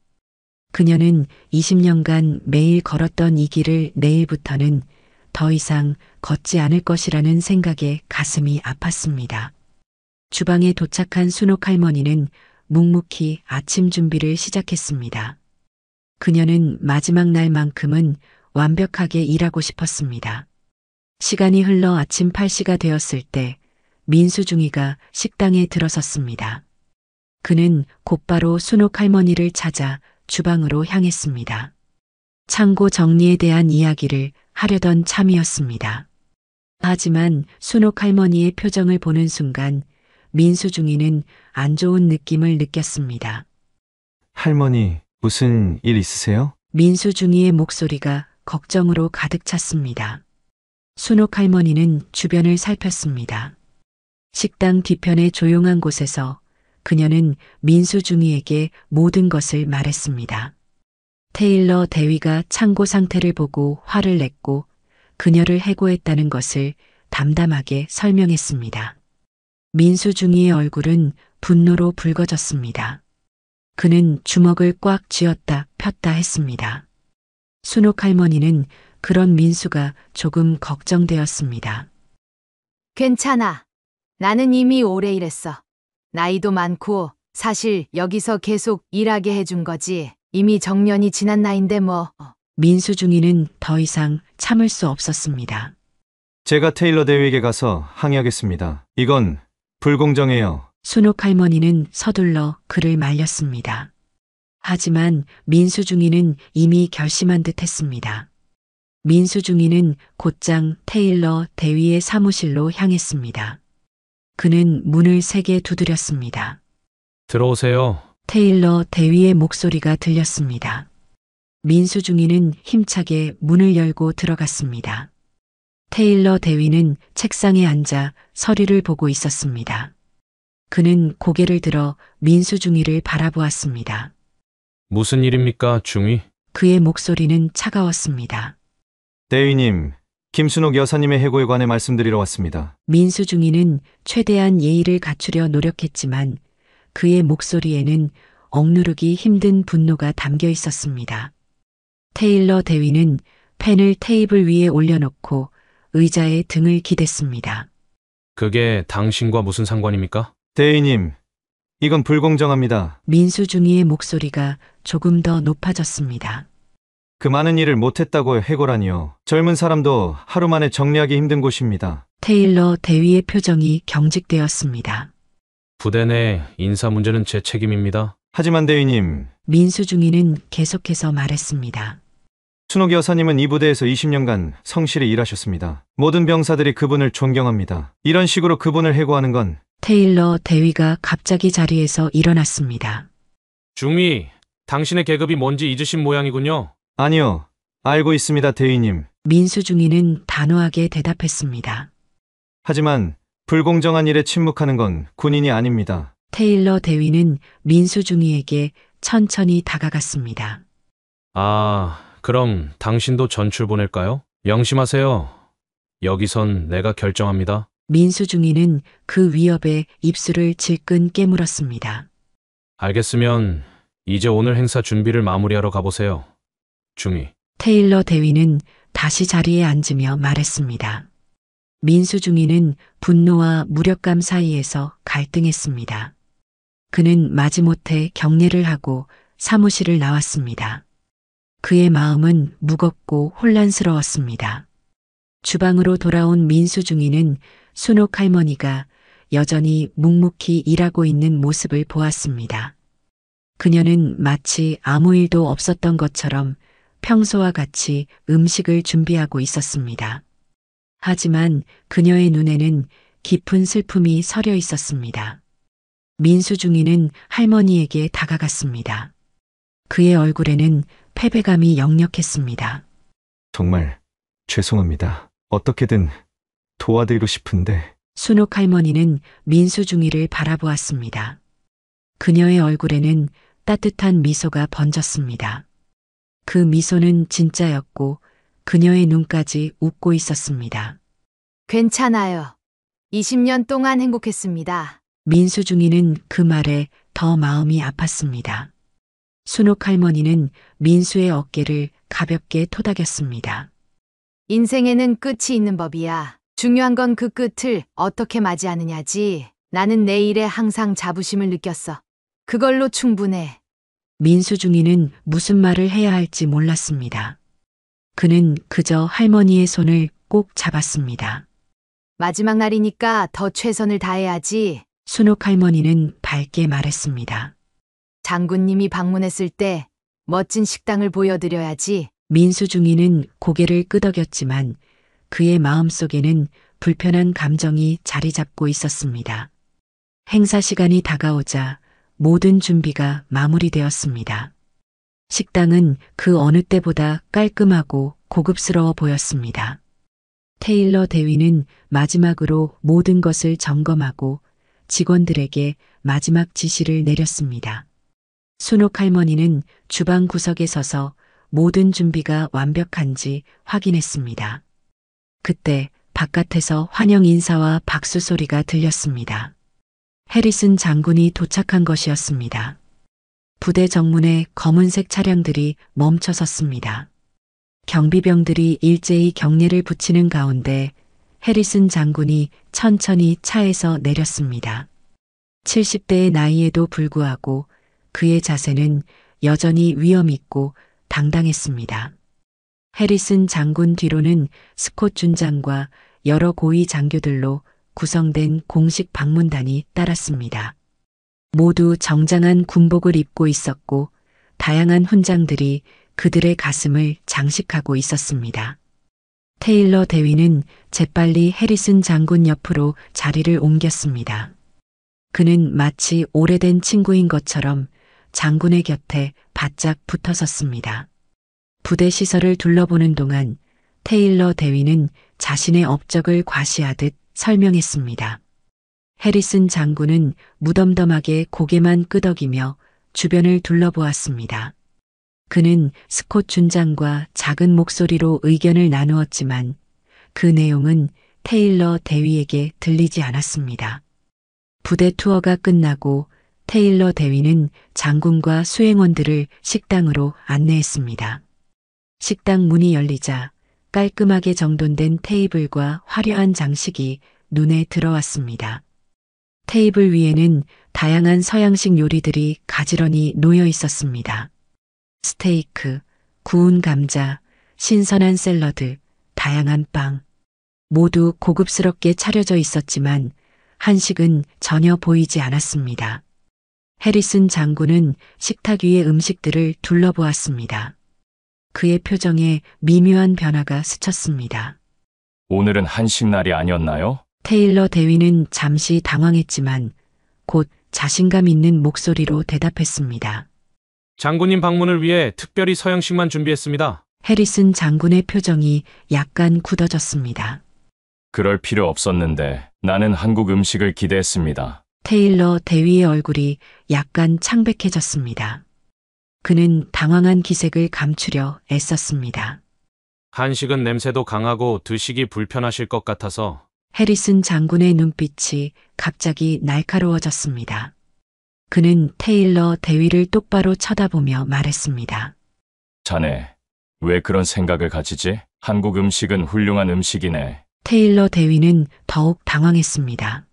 그녀는 20년간 매일 걸었던 이 길을 내일부터는 더 이상 걷지 않을 것이라는 생각에 가슴이 아팠습니다. 주방에 도착한 순옥 할머니는 묵묵히 아침 준비를 시작했습니다. 그녀는 마지막 날만큼은 완벽하게 일하고 싶었습니다. 시간이 흘러 아침 8시가 되었을 때 민수중이가 식당에 들어섰습니다. 그는 곧바로 순옥 할머니를 찾아 주방으로 향했습니다. 창고 정리에 대한 이야기를 하려던 참이었습니다. 하지만 순옥 할머니의 표정을 보는 순간 민수중이는 안 좋은 느낌을 느꼈습니다. 할머니, 무슨 일 있으세요? 민수중이의 목소리가 걱정으로 가득 찼습니다. 순옥 할머니는 주변을 살폈습니다. 식당 뒤편의 조용한 곳에서 그녀는 민수중이에게 모든 것을 말했습니다. 테일러 대위가 창고 상태를 보고 화를 냈고 그녀를 해고했다는 것을 담담하게 설명했습니다. 민수중이의 얼굴은 분노로 붉어졌습니다. 그는 주먹을 꽉 쥐었다 폈다 했습니다. 순옥 할머니는 그런 민수가 조금 걱정되었습니다. 괜찮아. 나는 이미 오래 일했어. 나이도 많고 사실 여기서 계속 일하게 해준 거지. 이미 정년이 지난 나이인데 뭐. 민수중이는 더 이상 참을 수 없었습니다. 제가 테일러 대위에게 가서 항의하겠습니다. 이건 불공정해요. 순옥 할머니는 서둘러 그를 말렸습니다. 하지만 민수중이는 이미 결심한 듯 했습니다. 민수중이는 곧장 테일러 대위의 사무실로 향했습니다. 그는 문을 세게 두드렸습니다. 들어오세요. 테일러 대위의 목소리가 들렸습니다. 민수중이는 힘차게 문을 열고 들어갔습니다. 테일러 대위는 책상에 앉아 서류를 보고 있었습니다. 그는 고개를 들어 민수중이를 바라보았습니다. 무슨 일입니까, 중위? 그의 목소리는 차가웠습니다. 대위님, 김순옥 여사님의 해고에 관해 말씀드리러 왔습니다. 민수중이는 최대한 예의를 갖추려 노력했지만 그의 목소리에는 억누르기 힘든 분노가 담겨 있었습니다. 테일러 대위는 펜을 테이블 위에 올려놓고 의자에 등을 기댔습니다. 그게 당신과 무슨 상관입니까? 대위님, 이건 불공정합니다. 민수중이의 목소리가 조금 더 높아졌습니다. 그 많은 일을 못했다고 해고라니요. 젊은 사람도 하루 만에 정리하기 힘든 곳입니다. 테일러 대위의 표정이 경직되었습니다. 부대 내 인사 문제는 제 책임입니다. 하지만 대위님, 민수중이는 계속해서 말했습니다. 순옥 여사님은 이 부대에서 20년간 성실히 일하셨습니다. 모든 병사들이 그분을 존경합니다. 이런 식으로 그분을 해고하는 건 테일러 대위가 갑자기 자리에서 일어났습니다. 중위, 당신의 계급이 뭔지 잊으신 모양이군요. 아니요. 알고 있습니다, 대위님. 민수중이는 단호하게 대답했습니다. 하지만 불공정한 일에 침묵하는 건 군인이 아닙니다. 테일러 대위는 민수중이에게 천천히 다가갔습니다. 아, 그럼 당신도 전출 보낼까요? 명심하세요. 여기선 내가 결정합니다. 민수중이는 그 위협에 입술을 질끈 깨물었습니다. 알겠으면 이제 오늘 행사 준비를 마무리하러 가보세요. 중위. 테일러 대위는 다시 자리에 앉으며 말했습니다. 민수중이는 분노와 무력감 사이에서 갈등했습니다. 그는 마지못해 경례를 하고 사무실을 나왔습니다. 그의 마음은 무겁고 혼란스러웠습니다. 주방으로 돌아온 민수중이는 순옥 할머니가 여전히 묵묵히 일하고 있는 모습을 보았습니다. 그녀는 마치 아무 일도 없었던 것처럼 평소와 같이 음식을 준비하고 있었습니다. 하지만 그녀의 눈에는 깊은 슬픔이 서려 있었습니다. 민수중이는 할머니에게 다가갔습니다. 그의 얼굴에는 패배감이 역력했습니다. 정말 죄송합니다. 어떻게든 도와드리고 싶은데. 순옥 할머니는 민수중이를 바라보았습니다. 그녀의 얼굴에는 따뜻한 미소가 번졌습니다. 그 미소는 진짜였고 그녀의 눈까지 웃고 있었습니다. 괜찮아요. 20년 동안 행복했습니다. 민수중이는 그 말에 더 마음이 아팠습니다. 순옥 할머니는 민수의 어깨를 가볍게 토닥였습니다. 인생에는 끝이 있는 법이야. 중요한 건 그 끝을 어떻게 맞이하느냐지. 나는 내 일에 항상 자부심을 느꼈어. 그걸로 충분해. 민수중이는 무슨 말을 해야 할지 몰랐습니다. 그는 그저 할머니의 손을 꼭 잡았습니다. 마지막 날이니까 더 최선을 다해야지. 순옥 할머니는 밝게 말했습니다. 장군님이 방문했을 때 멋진 식당을 보여드려야지. 민수중이는 고개를 끄덕였지만 그의 마음속에는 불편한 감정이 자리 잡고 있었습니다. 행사 시간이 다가오자 모든 준비가 마무리되었습니다. 식당은 그 어느 때보다 깔끔하고 고급스러워 보였습니다. 테일러 대위는 마지막으로 모든 것을 점검하고 직원들에게 마지막 지시를 내렸습니다. 순옥 할머니는 주방 구석에 서서 모든 준비가 완벽한지 확인했습니다. 그때 바깥에서 환영 인사와 박수 소리가 들렸습니다. 해리슨 장군이 도착한 것이었습니다. 부대 정문에 검은색 차량들이 멈춰 섰습니다. 경비병들이 일제히 경례를 붙이는 가운데 해리슨 장군이 천천히 차에서 내렸습니다. 70대의 나이에도 불구하고 그의 자세는 여전히 위엄있고 당당했습니다. 해리슨 장군 뒤로는 스콧 준장과 여러 고위 장교들로 구성된 공식 방문단이 따랐습니다. 모두 정장한 군복을 입고 있었고 다양한 훈장들이 그들의 가슴을 장식하고 있었습니다. 테일러 대위는 재빨리 해리슨 장군 옆으로 자리를 옮겼습니다. 그는 마치 오래된 친구인 것처럼 장군의 곁에 바짝 붙어 섰습니다. 부대 시설을 둘러보는 동안 테일러 대위는 자신의 업적을 과시하듯 설명했습니다. 해리슨 장군은 무덤덤하게 고개만 끄덕이며 주변을 둘러보았습니다. 그는 스콧 준장과 작은 목소리로 의견을 나누었지만 그 내용은 테일러 대위에게 들리지 않았습니다. 부대 투어가 끝나고 테일러 대위는 장군과 수행원들을 식당으로 안내했습니다. 식당 문이 열리자 깔끔하게 정돈된 테이블과 화려한 장식이 눈에 들어왔습니다. 테이블 위에는 다양한 서양식 요리들이 가지런히 놓여 있었습니다. 스테이크, 구운 감자, 신선한 샐러드, 다양한 빵. 모두 고급스럽게 차려져 있었지만 한식은 전혀 보이지 않았습니다. 해리슨 장군은 식탁 위의 음식들을 둘러보았습니다. 그의 표정에 미묘한 변화가 스쳤습니다. 오늘은 한식 날이 아니었나요? 테일러 대위는 잠시 당황했지만 곧 자신감 있는 목소리로 대답했습니다. 장군님 방문을 위해 특별히 서양식만 준비했습니다. 해리슨 장군의 표정이 약간 굳어졌습니다. 그럴 필요 없었는데 나는 한국 음식을 기대했습니다. 테일러 대위의 얼굴이 약간 창백해졌습니다. 그는 당황한 기색을 감추려 애썼습니다. 한식은 냄새도 강하고 드시기 불편하실 것 같아서. 해리슨 장군의 눈빛이 갑자기 날카로워졌습니다. 그는 테일러 대위를 똑바로 쳐다보며 말했습니다. 자네, 왜 그런 생각을 가지지? 한국 음식은 훌륭한 음식이네. 테일러 대위는 더욱 당황했습니다.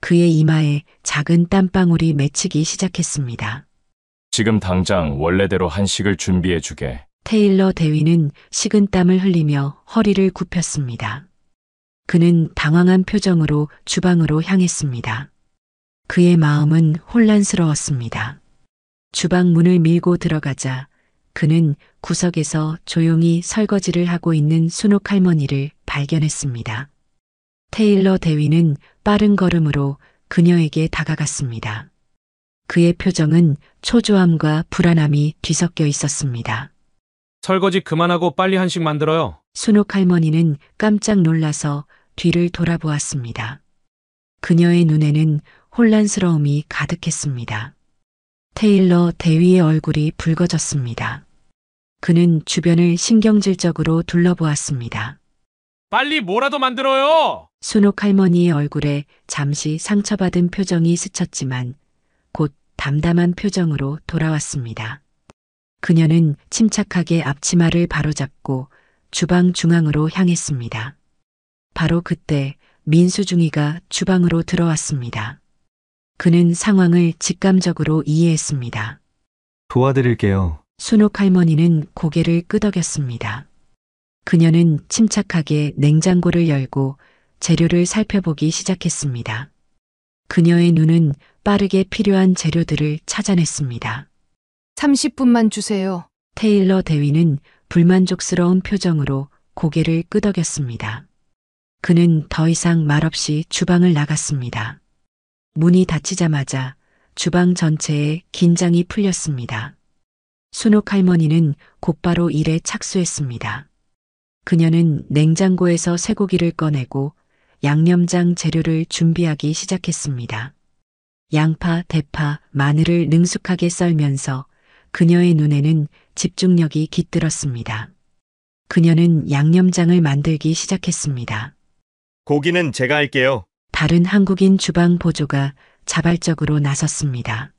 그의 이마에 작은 땀방울이 맺히기 시작했습니다. 지금 당장 원래대로 한식을 준비해주게. 테일러 대위는 식은땀을 흘리며 허리를 굽혔습니다. 그는 당황한 표정으로 주방으로 향했습니다. 그의 마음은 혼란스러웠습니다. 주방 문을 밀고 들어가자 그는 구석에서 조용히 설거지를 하고 있는 순옥 할머니를 발견했습니다. 테일러 대위는 빠른 걸음으로 그녀에게 다가갔습니다. 그의 표정은 초조함과 불안함이 뒤섞여 있었습니다. 설거지 그만하고 빨리 한식 만들어요. 순옥 할머니는 깜짝 놀라서 뒤를 돌아보았습니다. 그녀의 눈에는 혼란스러움이 가득했습니다. 테일러 대위의 얼굴이 붉어졌습니다. 그는 주변을 신경질적으로 둘러보았습니다. 빨리 뭐라도 만들어요! 순옥 할머니의 얼굴에 잠시 상처받은 표정이 스쳤지만 곧 담담한 표정으로 돌아왔습니다. 그녀는 침착하게 앞치마를 바로잡고 주방 중앙으로 향했습니다. 바로 그때 민수중이가 주방으로 들어왔습니다. 그는 상황을 직감적으로 이해했습니다. 도와드릴게요. 순옥 할머니는 고개를 끄덕였습니다. 그녀는 침착하게 냉장고를 열고 재료를 살펴보기 시작했습니다. 그녀의 눈은 빠르게 필요한 재료들을 찾아냈습니다. 30분만 주세요. 테일러 대위는 불만족스러운 표정으로 고개를 끄덕였습니다. 그는 더 이상 말없이 주방을 나갔습니다. 문이 닫히자마자 주방 전체에 긴장이 풀렸습니다. 순옥 할머니는 곧바로 일에 착수했습니다. 그녀는 냉장고에서 쇠고기를 꺼내고 양념장 재료를 준비하기 시작했습니다. 양파, 대파, 마늘을 능숙하게 썰면서 그녀의 눈에는 집중력이 깃들었습니다. 그녀는 양념장을 만들기 시작했습니다. 고기는 제가 할게요. 다른 한국인 주방 보조가 자발적으로 나섰습니다.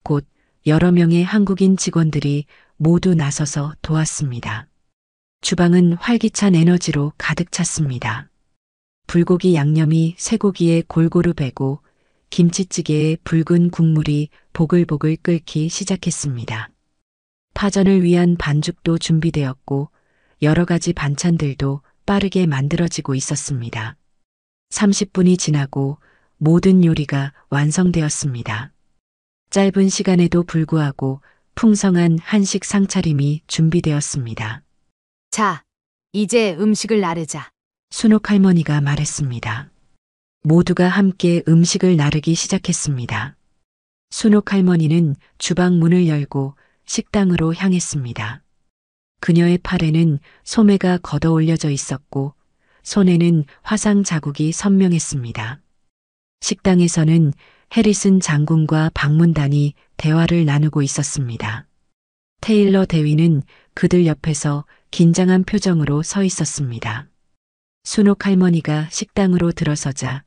곧 여러 명의 한국인 직원들이 모두 나서서 도왔습니다. 주방은 활기찬 에너지로 가득 찼습니다. 불고기 양념이 쇠고기에 골고루 배고 김치찌개에 붉은 국물이 보글보글 끓기 시작했습니다. 파전을 위한 반죽도 준비되었고 여러 가지 반찬들도 빠르게 만들어지고 있었습니다. 30분이 지나고 모든 요리가 완성되었습니다. 짧은 시간에도 불구하고 풍성한 한식 상차림이 준비되었습니다. 자, 이제 음식을 나르자. 순옥 할머니가 말했습니다. 모두가 함께 음식을 나르기 시작했습니다. 순옥 할머니는 주방 문을 열고 식당으로 향했습니다. 그녀의 팔에는 소매가 걷어 올려져 있었고 손에는 화상 자국이 선명했습니다. 식당에서는 해리슨 장군과 방문단이 대화를 나누고 있었습니다. 테일러 대위는 그들 옆에서 긴장한 표정으로 서 있었습니다. 순옥 할머니가 식당으로 들어서자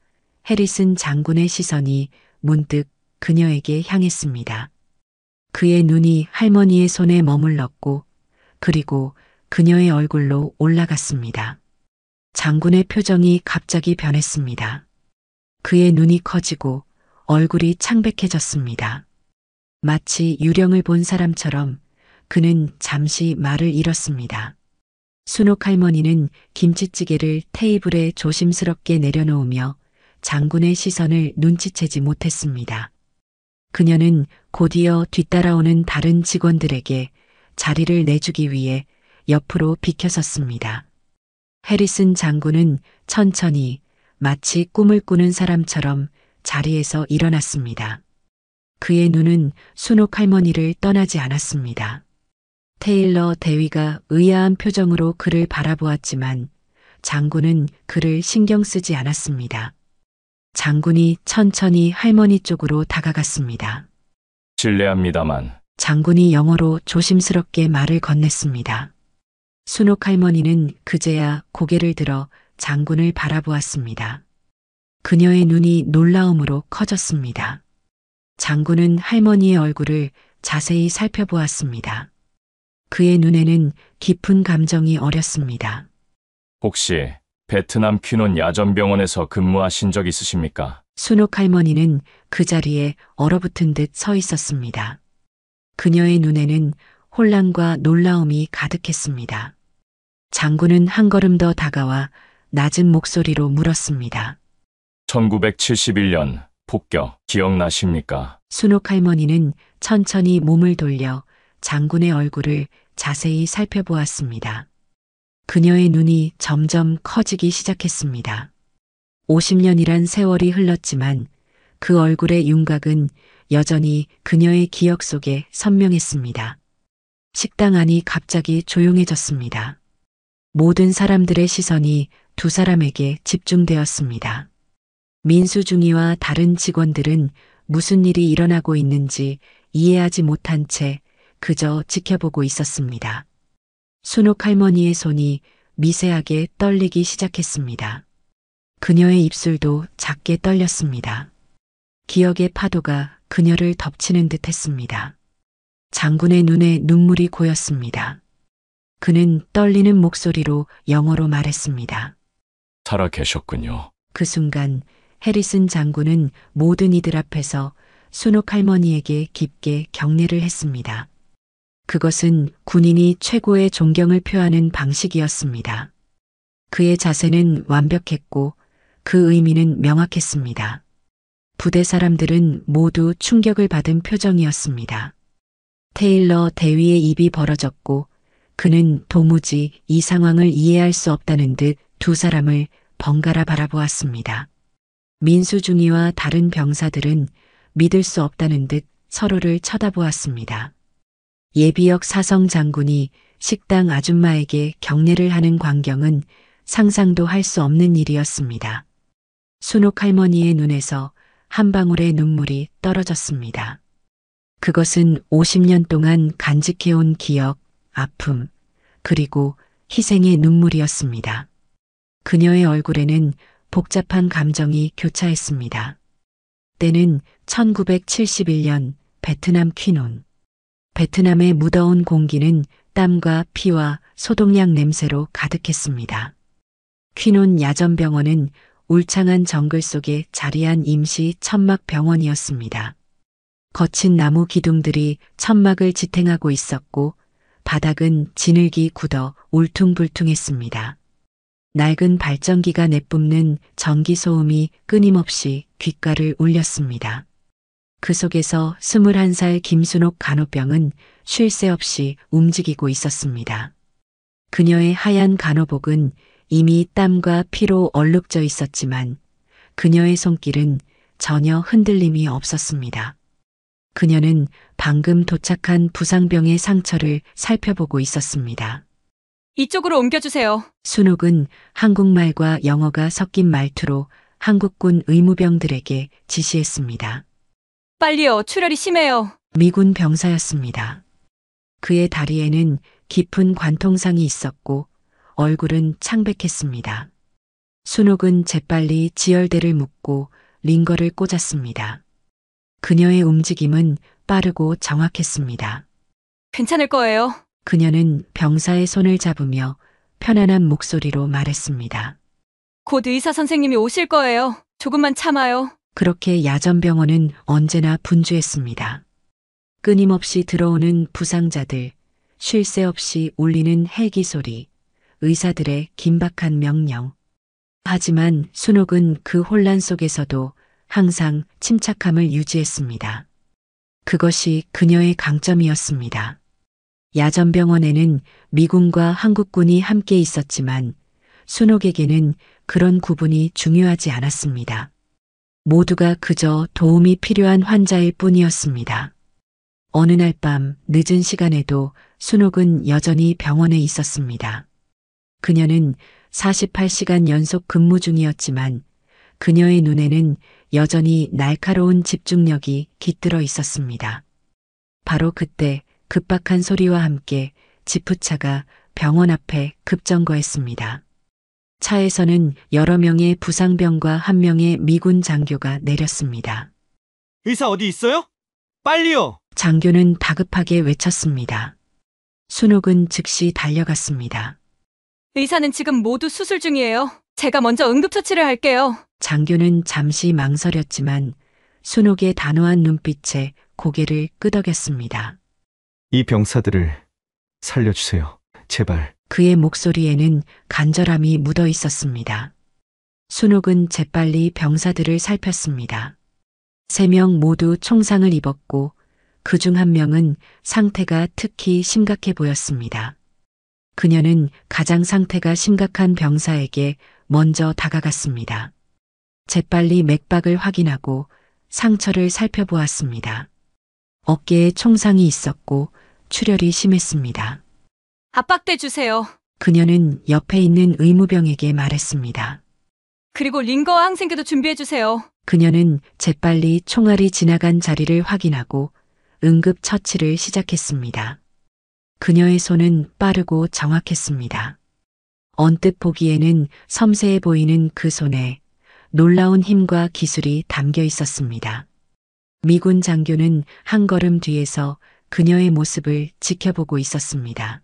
해리슨 장군의 시선이 문득 그녀에게 향했습니다. 그의 눈이 할머니의 손에 머물렀고 그리고 그녀의 얼굴로 올라갔습니다. 장군의 표정이 갑자기 변했습니다. 그의 눈이 커지고 얼굴이 창백해졌습니다. 마치 유령을 본 사람처럼 그는 잠시 말을 잃었습니다. 순옥 할머니는 김치찌개를 테이블에 조심스럽게 내려놓으며 장군의 시선을 눈치채지 못했습니다. 그녀는 곧이어 뒤따라오는 다른 직원들에게 자리를 내주기 위해 옆으로 비켜섰습니다. 해리슨 장군은 천천히 마치 꿈을 꾸는 사람처럼 자리에서 일어났습니다. 그의 눈은 순옥 할머니를 떠나지 않았습니다. 테일러 대위가 의아한 표정으로 그를 바라보았지만 장군은 그를 신경 쓰지 않았습니다. 장군이 천천히 할머니 쪽으로 다가갔습니다. 실례합니다만 장군이 영어로 조심스럽게 말을 건넸습니다. 순옥 할머니는 그제야 고개를 들어 장군을 바라보았습니다. 그녀의 눈이 놀라움으로 커졌습니다. 장군은 할머니의 얼굴을 자세히 살펴보았습니다. 그의 눈에는 깊은 감정이 어렸습니다. 혹시 베트남 퀴논 야전병원에서 근무하신 적 있으십니까? 순옥 할머니는 그 자리에 얼어붙은 듯 서 있었습니다. 그녀의 눈에는 혼란과 놀라움이 가득했습니다. 장군은 한 걸음 더 다가와 낮은 목소리로 물었습니다. 1971년 폭격 기억나십니까? 순옥 할머니는 천천히 몸을 돌려 장군의 얼굴을 자세히 살펴보았습니다. 그녀의 눈이 점점 커지기 시작했습니다. 50년이란 세월이 흘렀지만 그 얼굴의 윤곽은 여전히 그녀의 기억 속에 선명했습니다. 식당 안이 갑자기 조용해졌습니다. 모든 사람들의 시선이 두 사람에게 집중되었습니다. 민수중이와 다른 직원들은 무슨 일이 일어나고 있는지 이해하지 못한 채 그저 지켜보고 있었습니다. 순옥 할머니의 손이 미세하게 떨리기 시작했습니다. 그녀의 입술도 작게 떨렸습니다. 기억의 파도가 그녀를 덮치는 듯 했습니다. 장군의 눈에 눈물이 고였습니다. 그는 떨리는 목소리로 영어로 말했습니다. 살아 계셨군요. 그 순간 해리슨 장군은 모든 이들 앞에서 순옥 할머니에게 깊게 경례를 했습니다. 그것은 군인이 최고의 존경을 표하는 방식이었습니다. 그의 자세는 완벽했고 그 의미는 명확했습니다. 부대 사람들은 모두 충격을 받은 표정이었습니다. 테일러 대위의 입이 벌어졌고 그는 도무지 이 상황을 이해할 수 없다는 듯 두 사람을 번갈아 바라보았습니다. 민수중이와 다른 병사들은 믿을 수 없다는 듯 서로를 쳐다보았습니다. 예비역 사성 장군이 식당 아줌마에게 경례를 하는 광경은 상상도 할 수 없는 일이었습니다. 순옥 할머니의 눈에서 한 방울의 눈물이 떨어졌습니다. 그것은 50년 동안 간직해온 기억, 아픔, 그리고 희생의 눈물이었습니다. 그녀의 얼굴에는 복잡한 감정이 교차했습니다. 때는 1971년 베트남 퀴논. 베트남의 무더운 공기는 땀과 피와 소독약 냄새로 가득했습니다. 퀴논 야전병원은 울창한 정글 속에 자리한 임시 천막 병원이었습니다. 거친 나무 기둥들이 천막을 지탱하고 있었고 바닥은 진흙이 굳어 울퉁불퉁했습니다. 낡은 발전기가 내뿜는 전기 소음이 끊임없이 귓가를 울렸습니다. 그 속에서 21살 김순옥 간호병은 쉴 새 없이 움직이고 있었습니다. 그녀의 하얀 간호복은 이미 땀과 피로 얼룩져 있었지만 그녀의 손길은 전혀 흔들림이 없었습니다. 그녀는 방금 도착한 부상병의 상처를 살펴보고 있었습니다. 이쪽으로 옮겨주세요. 순옥은 한국말과 영어가 섞인 말투로 한국군 의무병들에게 지시했습니다. 빨리요. 출혈이 심해요. 미군 병사였습니다. 그의 다리에는 깊은 관통상이 있었고 얼굴은 창백했습니다. 순옥은 재빨리 지혈대를 묶고 링거를 꽂았습니다. 그녀의 움직임은 빠르고 정확했습니다. 괜찮을 거예요. 그녀는 병사의 손을 잡으며 편안한 목소리로 말했습니다. 곧 의사 선생님이 오실 거예요. 조금만 참아요. 그렇게 야전병원은 언제나 분주했습니다. 끊임없이 들어오는 부상자들, 쉴 새 없이 울리는 헬기 소리, 의사들의 긴박한 명령. 하지만 순옥은 그 혼란 속에서도 항상 침착함을 유지했습니다. 그것이 그녀의 강점이었습니다. 야전병원에는 미군과 한국군이 함께 있었지만 순옥에게는 그런 구분이 중요하지 않았습니다. 모두가 그저 도움이 필요한 환자일 뿐이었습니다. 어느 날 밤 늦은 시간에도 순옥은 여전히 병원에 있었습니다. 그녀는 48시간 연속 근무 중이었지만 그녀의 눈에는 여전히 날카로운 집중력이 깃들어 있었습니다. 바로 그때 급박한 소리와 함께 지프차가 병원 앞에 급정거했습니다. 차에서는 여러 명의 부상병과 한 명의 미군 장교가 내렸습니다. 의사 어디 있어요? 빨리요! 장교는 다급하게 외쳤습니다. 순옥은 즉시 달려갔습니다. 의사는 지금 모두 수술 중이에요. 제가 먼저 응급처치를 할게요. 장교는 잠시 망설였지만 순옥의 단호한 눈빛에 고개를 끄덕였습니다. 이 병사들을 살려주세요. 제발. 그의 목소리에는 간절함이 묻어 있었습니다. 순옥은 재빨리 병사들을 살폈습니다. 3명 모두 총상을 입었고 그중 한 명은 상태가 특히 심각해 보였습니다. 그녀는 가장 상태가 심각한 병사에게 먼저 다가갔습니다. 재빨리 맥박을 확인하고 상처를 살펴보았습니다. 어깨에 총상이 있었고 출혈이 심했습니다. 압박대 주세요. 그녀는 옆에 있는 의무병에게 말했습니다. 그리고 링거와 항생제도 준비해 주세요. 그녀는 재빨리 총알이 지나간 자리를 확인하고 응급 처치를 시작했습니다. 그녀의 손은 빠르고 정확했습니다. 언뜻 보기에는 섬세해 보이는 그 손에 놀라운 힘과 기술이 담겨 있었습니다. 미군 장교는 한 걸음 뒤에서 그녀의 모습을 지켜보고 있었습니다.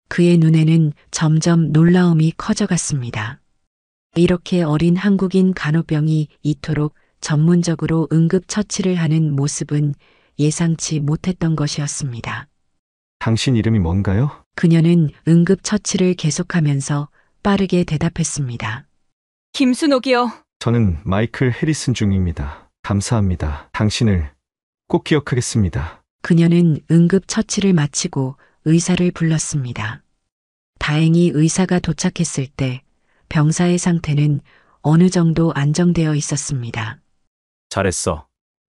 그의 눈에는 점점 놀라움이 커져갔습니다. 이렇게 어린 한국인 간호병이 이토록 전문적으로 응급처치를 하는 모습은 예상치 못했던 것이었습니다. 당신 이름이 뭔가요? 그녀는 응급처치를 계속하면서 빠르게 대답했습니다. 김순옥이요. 저는 마이클 해리슨 중입니다. 감사합니다. 당신을 꼭 기억하겠습니다. 그녀는 응급처치를 마치고 의사를 불렀습니다. 다행히 의사가 도착했을 때 병사의 상태는 어느 정도 안정되어 있었습니다. 잘했어,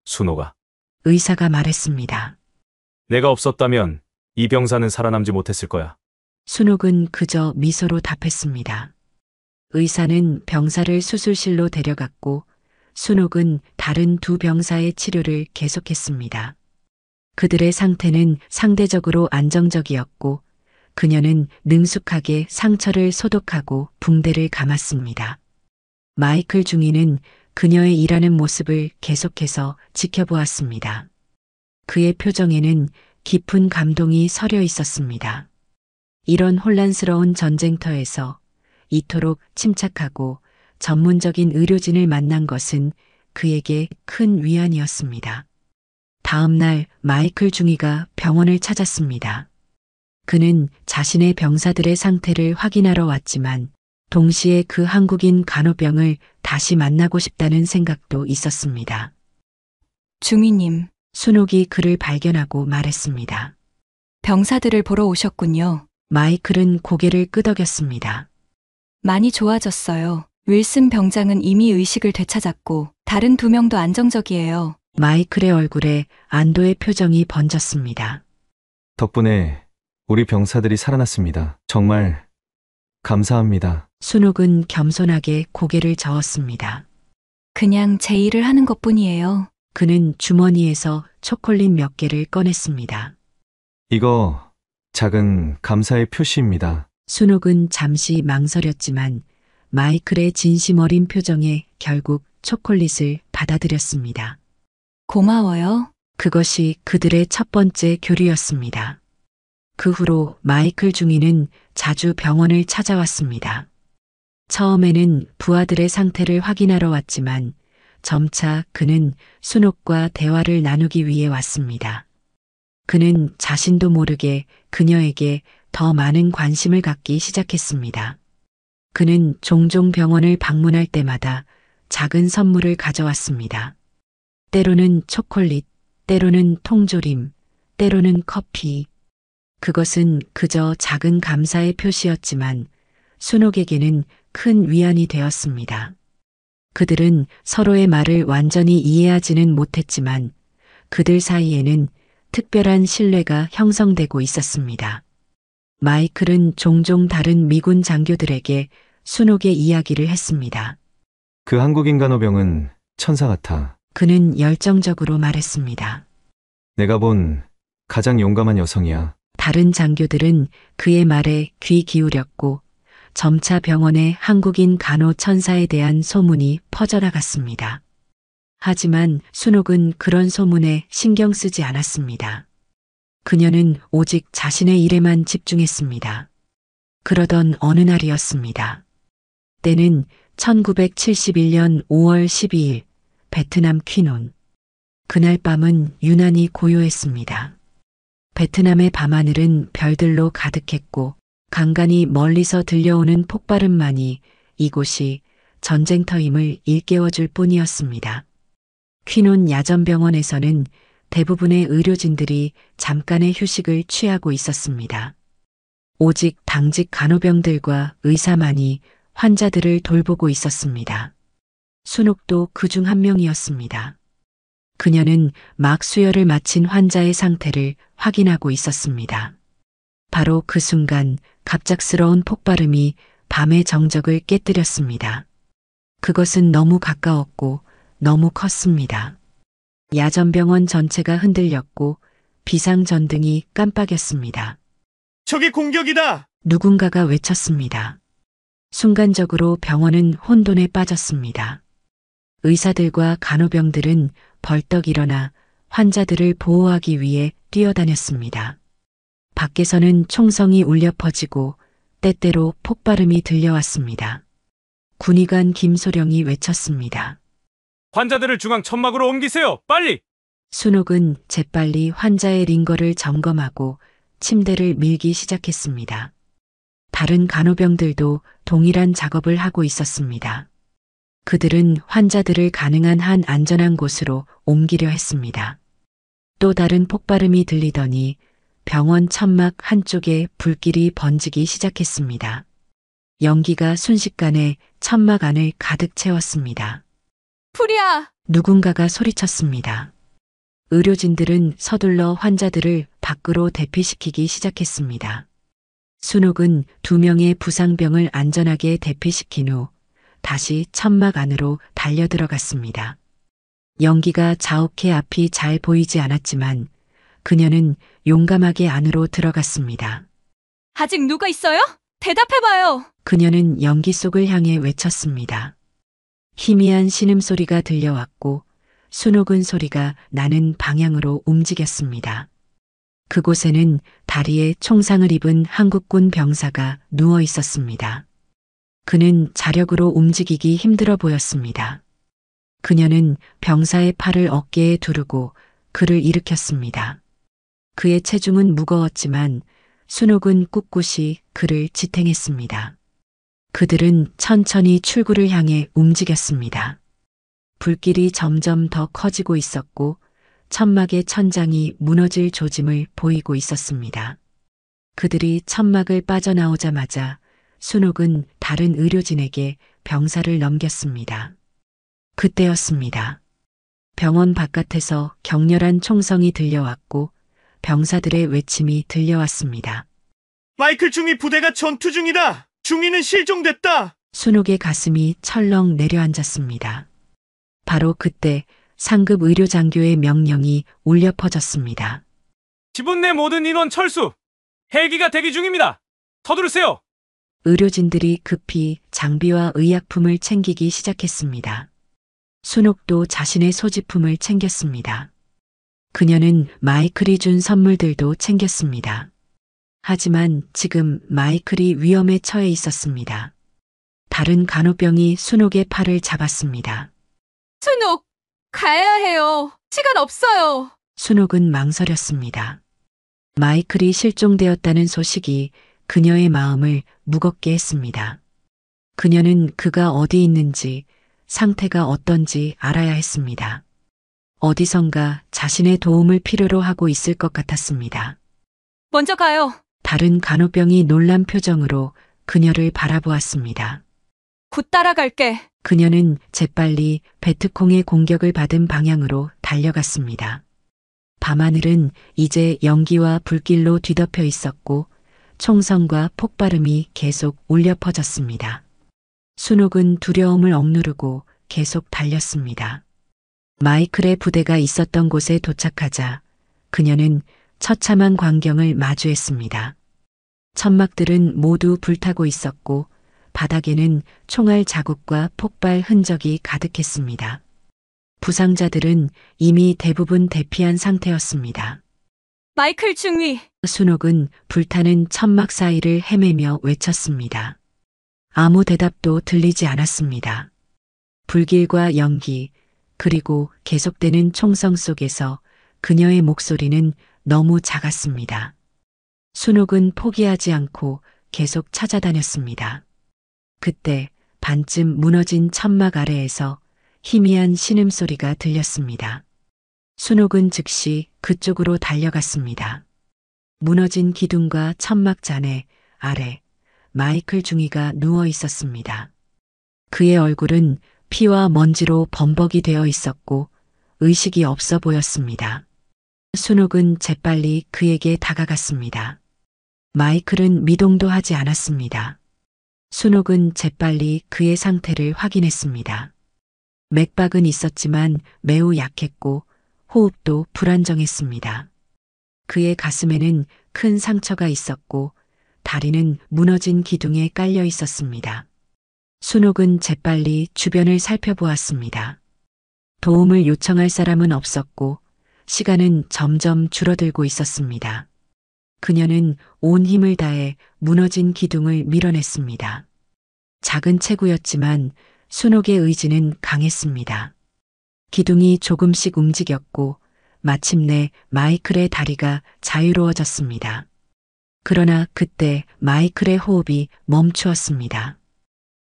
순호가. 의사가 말했습니다. 내가 없었다면 이 병사는 살아남지 못했을 거야. 순옥은 그저 미소로 답했습니다. 의사는 병사를 수술실로 데려갔고 순옥은 다른 두 병사의 치료를 계속했습니다. 그들의 상태는 상대적으로 안정적이었고 그녀는 능숙하게 상처를 소독하고 붕대를 감았습니다. 마이클 중위는 그녀의 일하는 모습을 계속해서 지켜보았습니다. 그의 표정에는 깊은 감동이 서려 있었습니다. 이런 혼란스러운 전쟁터에서 이토록 침착하고 전문적인 의료진을 만난 것은 그에게 큰 위안이었습니다. 다음 날 마이클 중위가 병원을 찾았습니다. 그는 자신의 병사들의 상태를 확인하러 왔지만 동시에 그 한국인 간호병을 다시 만나고 싶다는 생각도 있었습니다. 중위님, 순옥이 그를 발견하고 말했습니다. 병사들을 보러 오셨군요. 마이클은 고개를 끄덕였습니다. 많이 좋아졌어요. 윌슨 병장은 이미 의식을 되찾았고 다른 두 명도 안정적이에요. 마이클의 얼굴에 안도의 표정이 번졌습니다. 덕분에 우리 병사들이 살아났습니다. 정말 감사합니다. 순옥은 겸손하게 고개를 저었습니다. 그냥 제 일을 하는 것뿐이에요. 그는 주머니에서 초콜릿 몇 개를 꺼냈습니다. 이거 작은 감사의 표시입니다. 순옥은 잠시 망설였지만 마이클의 진심 어린 표정에 결국 초콜릿을 받아들였습니다. 고마워요. 그것이 그들의 첫 번째 교류였습니다. 그 후로 마이클 중위는 자주 병원을 찾아왔습니다. 처음에는 부하들의 상태를 확인하러 왔지만 점차 그는 순옥과 대화를 나누기 위해 왔습니다. 그는 자신도 모르게 그녀에게 더 많은 관심을 갖기 시작했습니다. 그는 종종 병원을 방문할 때마다 작은 선물을 가져왔습니다. 때로는 초콜릿, 때로는 통조림, 때로는 커피. 그것은 그저 작은 감사의 표시였지만 순옥에게는 큰 위안이 되었습니다. 그들은 서로의 말을 완전히 이해하지는 못했지만 그들 사이에는 특별한 신뢰가 형성되고 있었습니다. 마이클은 종종 다른 미군 장교들에게 순옥의 이야기를 했습니다. 그 한국인 간호병은 천사 같아. 그는 열정적으로 말했습니다. 내가 본 가장 용감한 여성이야. 다른 장교들은 그의 말에 귀 기울였고 점차 병원에 한국인 간호 천사에 대한 소문이 퍼져나갔습니다. 하지만 순옥은 그런 소문에 신경 쓰지 않았습니다. 그녀는 오직 자신의 일에만 집중했습니다. 그러던 어느 날이었습니다. 때는 1971년 5월 12일 베트남 퀴논. 그날 밤은 유난히 고요했습니다. 베트남의 밤하늘은 별들로 가득했고 간간히 멀리서 들려오는 폭발음만이 이곳이 전쟁터임을 일깨워줄 뿐이었습니다. 퀴논 야전병원에서는 대부분의 의료진들이 잠깐의 휴식을 취하고 있었습니다. 오직 당직 간호병들과 의사만이 환자들을 돌보고 있었습니다. 순옥도 그중 한 명이었습니다. 그녀는 막 수혈을 마친 환자의 상태를 확인하고 있었습니다. 바로 그 순간 갑작스러운 폭발음이 밤의 정적을 깨뜨렸습니다. 그것은 너무 가까웠고 너무 컸습니다. 야전병원 전체가 흔들렸고 비상전등이 깜빡였습니다. 적의 공격이다! 누군가가 외쳤습니다. 순간적으로 병원은 혼돈에 빠졌습니다. 의사들과 간호병들은 벌떡 일어나 환자들을 보호하기 위해 뛰어다녔습니다. 밖에서는 총성이 울려 퍼지고 때때로 폭발음이 들려왔습니다. 군의관 김소령이 외쳤습니다. 환자들을 중앙 천막으로 옮기세요. 빨리! 순옥은 재빨리 환자의 링거를 점검하고 침대를 밀기 시작했습니다. 다른 간호병들도 동일한 작업을 하고 있었습니다. 그들은 환자들을 가능한 한 안전한 곳으로 옮기려 했습니다. 또 다른 폭발음이 들리더니 병원 천막 한쪽에 불길이 번지기 시작했습니다. 연기가 순식간에 천막 안을 가득 채웠습니다. 불이야! 누군가가 소리쳤습니다. 의료진들은 서둘러 환자들을 밖으로 대피시키기 시작했습니다. 순옥은 2명의 부상병을 안전하게 대피시킨 후 다시 천막 안으로 달려들어갔습니다. 연기가 자욱해 앞이 잘 보이지 않았지만 그녀는 용감하게 안으로 들어갔습니다. 아직 누가 있어요? 대답해봐요! 그녀는 연기 속을 향해 외쳤습니다. 희미한 신음소리가 들려왔고 순옥은 소리가 나는 방향으로 움직였습니다. 그곳에는 다리에 총상을 입은 한국군 병사가 누워 있었습니다. 그는 자력으로 움직이기 힘들어 보였습니다. 그녀는 병사의 팔을 어깨에 두르고 그를 일으켰습니다. 그의 체중은 무거웠지만 순옥은 꿋꿋이 그를 지탱했습니다. 그들은 천천히 출구를 향해 움직였습니다. 불길이 점점 더 커지고 있었고 천막의 천장이 무너질 조짐을 보이고 있었습니다. 그들이 천막을 빠져나오자마자 순옥은 다른 의료진에게 병사를 넘겼습니다. 그때였습니다. 병원 바깥에서 격렬한 총성이 들려왔고 병사들의 외침이 들려왔습니다. 마이클 중위 부대가 전투 중이다! 중위는 실종됐다! 순옥의 가슴이 철렁 내려앉았습니다. 바로 그때 상급 의료장교의 명령이 울려 퍼졌습니다. 지분 내 모든 인원 철수! 헬기가 대기 중입니다. 서두르세요. 의료진들이 급히 장비와 의약품을 챙기기 시작했습니다. 순옥도 자신의 소지품을 챙겼습니다. 그녀는 마이클이 준 선물들도 챙겼습니다. 하지만 지금 마이클이 위험에 처해 있었습니다. 다른 간호병이 순옥의 팔을 잡았습니다. 순옥! 가야 해요. 시간 없어요. 순옥은 망설였습니다. 마이클이 실종되었다는 소식이 그녀의 마음을 무겁게 했습니다. 그녀는 그가 어디 있는지, 상태가 어떤지 알아야 했습니다. 어디선가 자신의 도움을 필요로 하고 있을 것 같았습니다. 먼저 가요. 다른 간호병이 놀란 표정으로 그녀를 바라보았습니다. 곧 따라갈게. 그녀는 재빨리 베트콩의 공격을 받은 방향으로 달려갔습니다. 밤하늘은 이제 연기와 불길로 뒤덮여 있었고 총성과 폭발음이 계속 울려 퍼졌습니다. 순옥은 두려움을 억누르고 계속 달렸습니다. 마이클의 부대가 있었던 곳에 도착하자 그녀는 처참한 광경을 마주했습니다. 천막들은 모두 불타고 있었고 바닥에는 총알 자국과 폭발 흔적이 가득했습니다. 부상자들은 이미 대부분 대피한 상태였습니다. 마이클 중위. 순옥은 불타는 천막 사이를 헤매며 외쳤습니다. 아무 대답도 들리지 않았습니다. 불길과 연기, 그리고 계속되는 총성 속에서 그녀의 목소리는 너무 작았습니다. 순옥은 포기하지 않고 계속 찾아다녔습니다. 그때 반쯤 무너진 천막 아래에서 희미한 신음소리가 들렸습니다. 순옥은 즉시 그쪽으로 달려갔습니다. 무너진 기둥과 천막 잔해 아래 마이클 중위가 누워 있었습니다. 그의 얼굴은 피와 먼지로 범벅이 되어 있었고 의식이 없어 보였습니다. 순옥은 재빨리 그에게 다가갔습니다. 마이클은 미동도 하지 않았습니다. 순옥은 재빨리 그의 상태를 확인했습니다. 맥박은 있었지만 매우 약했고 호흡도 불안정했습니다. 그의 가슴에는 큰 상처가 있었고 다리는 무너진 기둥에 깔려 있었습니다. 순옥은 재빨리 주변을 살펴보았습니다. 도움을 요청할 사람은 없었고 시간은 점점 줄어들고 있었습니다. 그녀는 온 힘을 다해 무너진 기둥을 밀어냈습니다. 작은 체구였지만 순옥의 의지는 강했습니다. 기둥이 조금씩 움직였고 마침내 마이클의 다리가 자유로워졌습니다. 그러나 그때 마이클의 호흡이 멈추었습니다.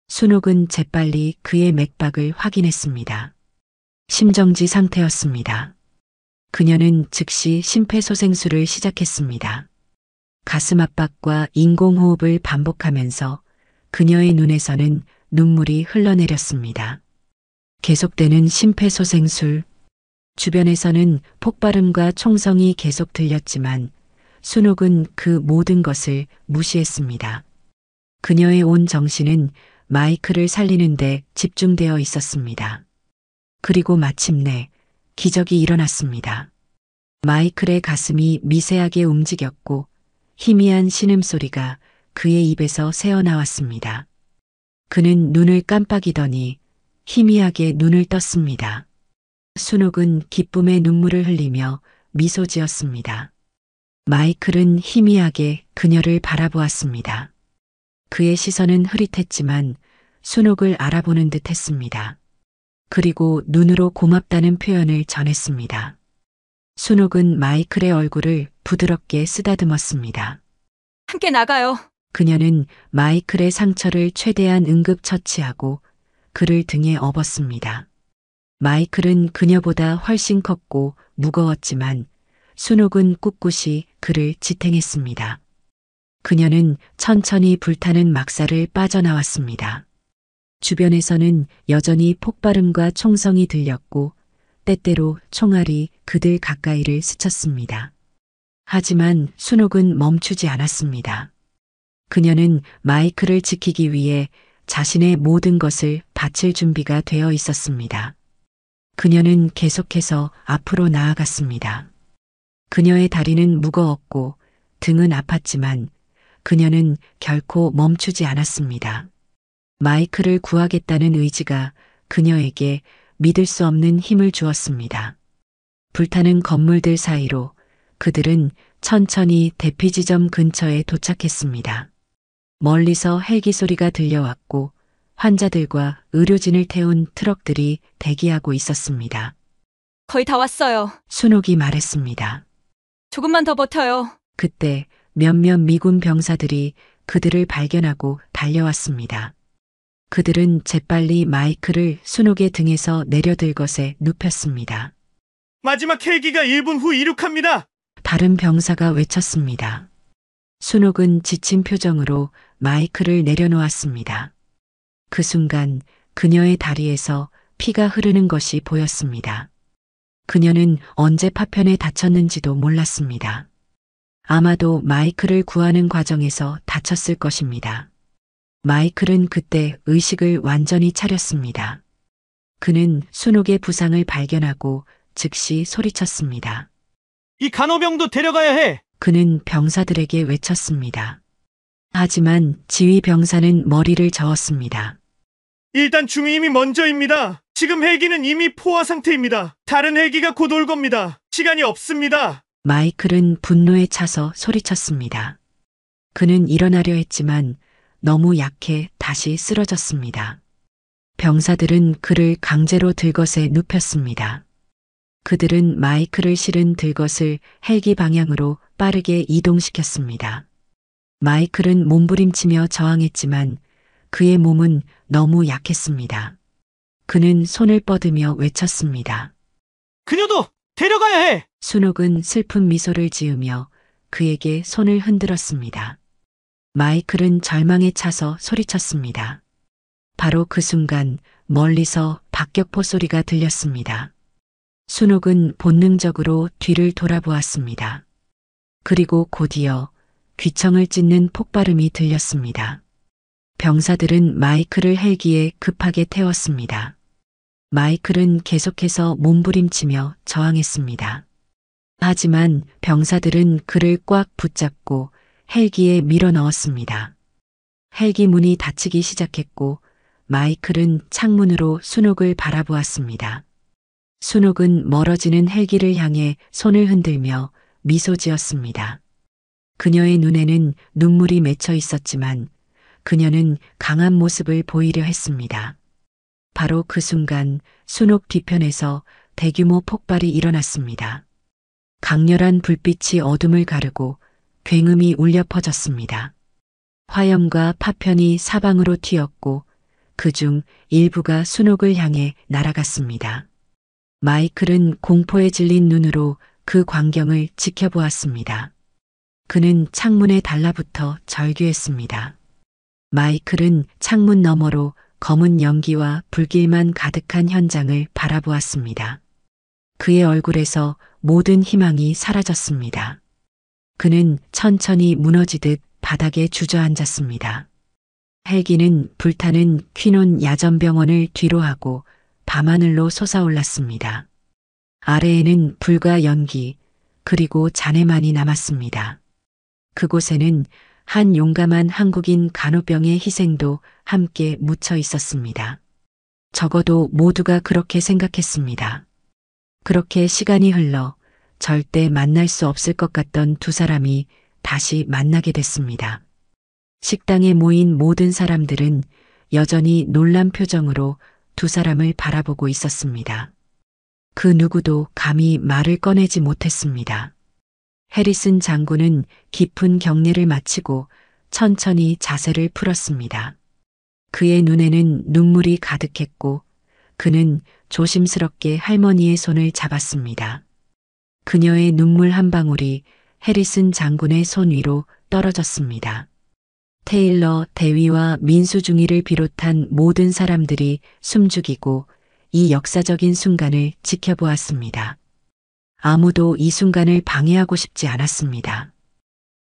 순옥은 재빨리 그의 맥박을 확인했습니다. 심정지 상태였습니다. 그녀는 즉시 심폐소생술을 시작했습니다. 가슴 압박과 인공호흡을 반복하면서 그녀의 눈에서는 눈물이 흘러내렸습니다. 계속되는 심폐소생술. 주변에서는 폭발음과 총성이 계속 들렸지만 순옥은 그 모든 것을 무시했습니다. 그녀의 온 정신은 마이클을 살리는 데 집중되어 있었습니다. 그리고 마침내 기적이 일어났습니다. 마이클의 가슴이 미세하게 움직였고 희미한 신음소리가 그의 입에서 새어나왔습니다. 그는 눈을 깜빡이더니 희미하게 눈을 떴습니다. 순옥은 기쁨의 눈물을 흘리며 미소 지었습니다. 마이클은 희미하게 그녀를 바라보았습니다. 그의 시선은 흐릿했지만 순옥을 알아보는 듯 했습니다. 그리고 눈으로 고맙다는 표현을 전했습니다. 순옥은 마이클의 얼굴을 부드럽게 쓰다듬었습니다. 함께 나가요. 그녀는 마이클의 상처를 최대한 응급처치하고 그를 등에 업었습니다. 마이클은 그녀보다 훨씬 컸고 무거웠지만 순옥은 꿋꿋이 그를 지탱했습니다. 그녀는 천천히 불타는 막사를 빠져나왔습니다. 주변에서는 여전히 폭발음과 총성이 들렸고 때때로 총알이 그들 가까이를 스쳤습니다. 하지만 순옥은 멈추지 않았습니다. 그녀는 마이클을 지키기 위해 자신의 모든 것을 바칠 준비가 되어 있었습니다. 그녀는 계속해서 앞으로 나아갔습니다. 그녀의 다리는 무거웠고 등은 아팠지만 그녀는 결코 멈추지 않았습니다. 마이클을 구하겠다는 의지가 그녀에게 믿을 수 없는 힘을 주었습니다. 불타는 건물들 사이로 그들은 천천히 대피 지점 근처에 도착했습니다. 멀리서 헬기 소리가 들려왔고 환자들과 의료진을 태운 트럭들이 대기하고 있었습니다. 거의 다 왔어요. 순옥이 말했습니다. 조금만 더 버텨요. 그때 몇몇 미군 병사들이 그들을 발견하고 달려왔습니다. 그들은 재빨리 마이클을 순옥의 등에서 내려들 것에 눕혔습니다. 마지막 헬기가 1분 후 이륙합니다. 다른 병사가 외쳤습니다. 순옥은 지친 표정으로 마이클을 내려놓았습니다. 그 순간 그녀의 다리에서 피가 흐르는 것이 보였습니다. 그녀는 언제 파편에 다쳤는지도 몰랐습니다. 아마도 마이클을 구하는 과정에서 다쳤을 것입니다. 마이클은 그때 의식을 완전히 차렸습니다. 그는 순옥의 부상을 발견하고 즉시 소리쳤습니다. 이 간호병도 데려가야 해. 그는 병사들에게 외쳤습니다. 하지만 지휘 병사는 머리를 저었습니다. 일단 중위임이 먼저입니다. 지금 헬기는 이미 포화 상태입니다. 다른 헬기가 곧 올 겁니다. 시간이 없습니다. 마이클은 분노에 차서 소리쳤습니다. 그는 일어나려 했지만 너무 약해 다시 쓰러졌습니다. 병사들은 그를 강제로 들것에 눕혔습니다. 그들은 마이클을 실은 들것을 헬기 방향으로 빠르게 이동시켰습니다. 마이클은 몸부림치며 저항했지만 그의 몸은 너무 약했습니다. 그는 손을 뻗으며 외쳤습니다. 그녀도 데려가야 해. 순옥은 슬픈 미소를 지으며 그에게 손을 흔들었습니다. 마이클은 절망에 차서 소리쳤습니다. 바로 그 순간 멀리서 박격포 소리가 들렸습니다. 순옥은 본능적으로 뒤를 돌아보았습니다. 그리고 곧이어 귀청을 찢는 폭발음이 들렸습니다. 병사들은 마이클을 헬기에 급하게 태웠습니다. 마이클은 계속해서 몸부림치며 저항했습니다. 하지만 병사들은 그를 꽉 붙잡고 헬기에 밀어 넣었습니다. 헬기 문이 닫히기 시작했고 마이클은 창문으로 순옥을 바라보았습니다. 순옥은 멀어지는 헬기를 향해 손을 흔들며 미소 지었습니다. 그녀의 눈에는 눈물이 맺혀 있었지만 그녀는 강한 모습을 보이려 했습니다. 바로 그 순간 순옥 뒤편에서 대규모 폭발이 일어났습니다. 강렬한 불빛이 어둠을 가르고 굉음이 울려 퍼졌습니다. 화염과 파편이 사방으로 튀었고 그중 일부가 순옥을 향해 날아갔습니다. 마이클은 공포에 질린 눈으로 그 광경을 지켜보았습니다. 그는 창문에 달라붙어 절규했습니다. 마이클은 창문 너머로 검은 연기와 불길만 가득한 현장을 바라보았습니다. 그의 얼굴에서 모든 희망이 사라졌습니다. 그는 천천히 무너지듯 바닥에 주저앉았습니다. 헬기는 불타는 퀴논 야전병원을 뒤로하고 밤하늘로 솟아올랐습니다. 아래에는 불과 연기, 그리고 잔해만이 남았습니다. 그곳에는 한 용감한 한국인 간호병의 희생도 함께 묻혀 있었습니다. 적어도 모두가 그렇게 생각했습니다. 그렇게 시간이 흘러 절대 만날 수 없을 것 같던 두 사람이 다시 만나게 됐습니다. 식당에 모인 모든 사람들은 여전히 놀란 표정으로 두 사람을 바라보고 있었습니다. 그 누구도 감히 말을 꺼내지 못했습니다. 해리슨 장군은 깊은 경례를 마치고 천천히 자세를 풀었습니다. 그의 눈에는 눈물이 가득했고 그는 조심스럽게 할머니의 손을 잡았습니다. 그녀의 눈물 한 방울이 해리슨 장군의 손 위로 떨어졌습니다. 테일러 대위와 민수중위를 비롯한 모든 사람들이 숨죽이고 이 역사적인 순간을 지켜보았습니다. 아무도 이 순간을 방해하고 싶지 않았습니다.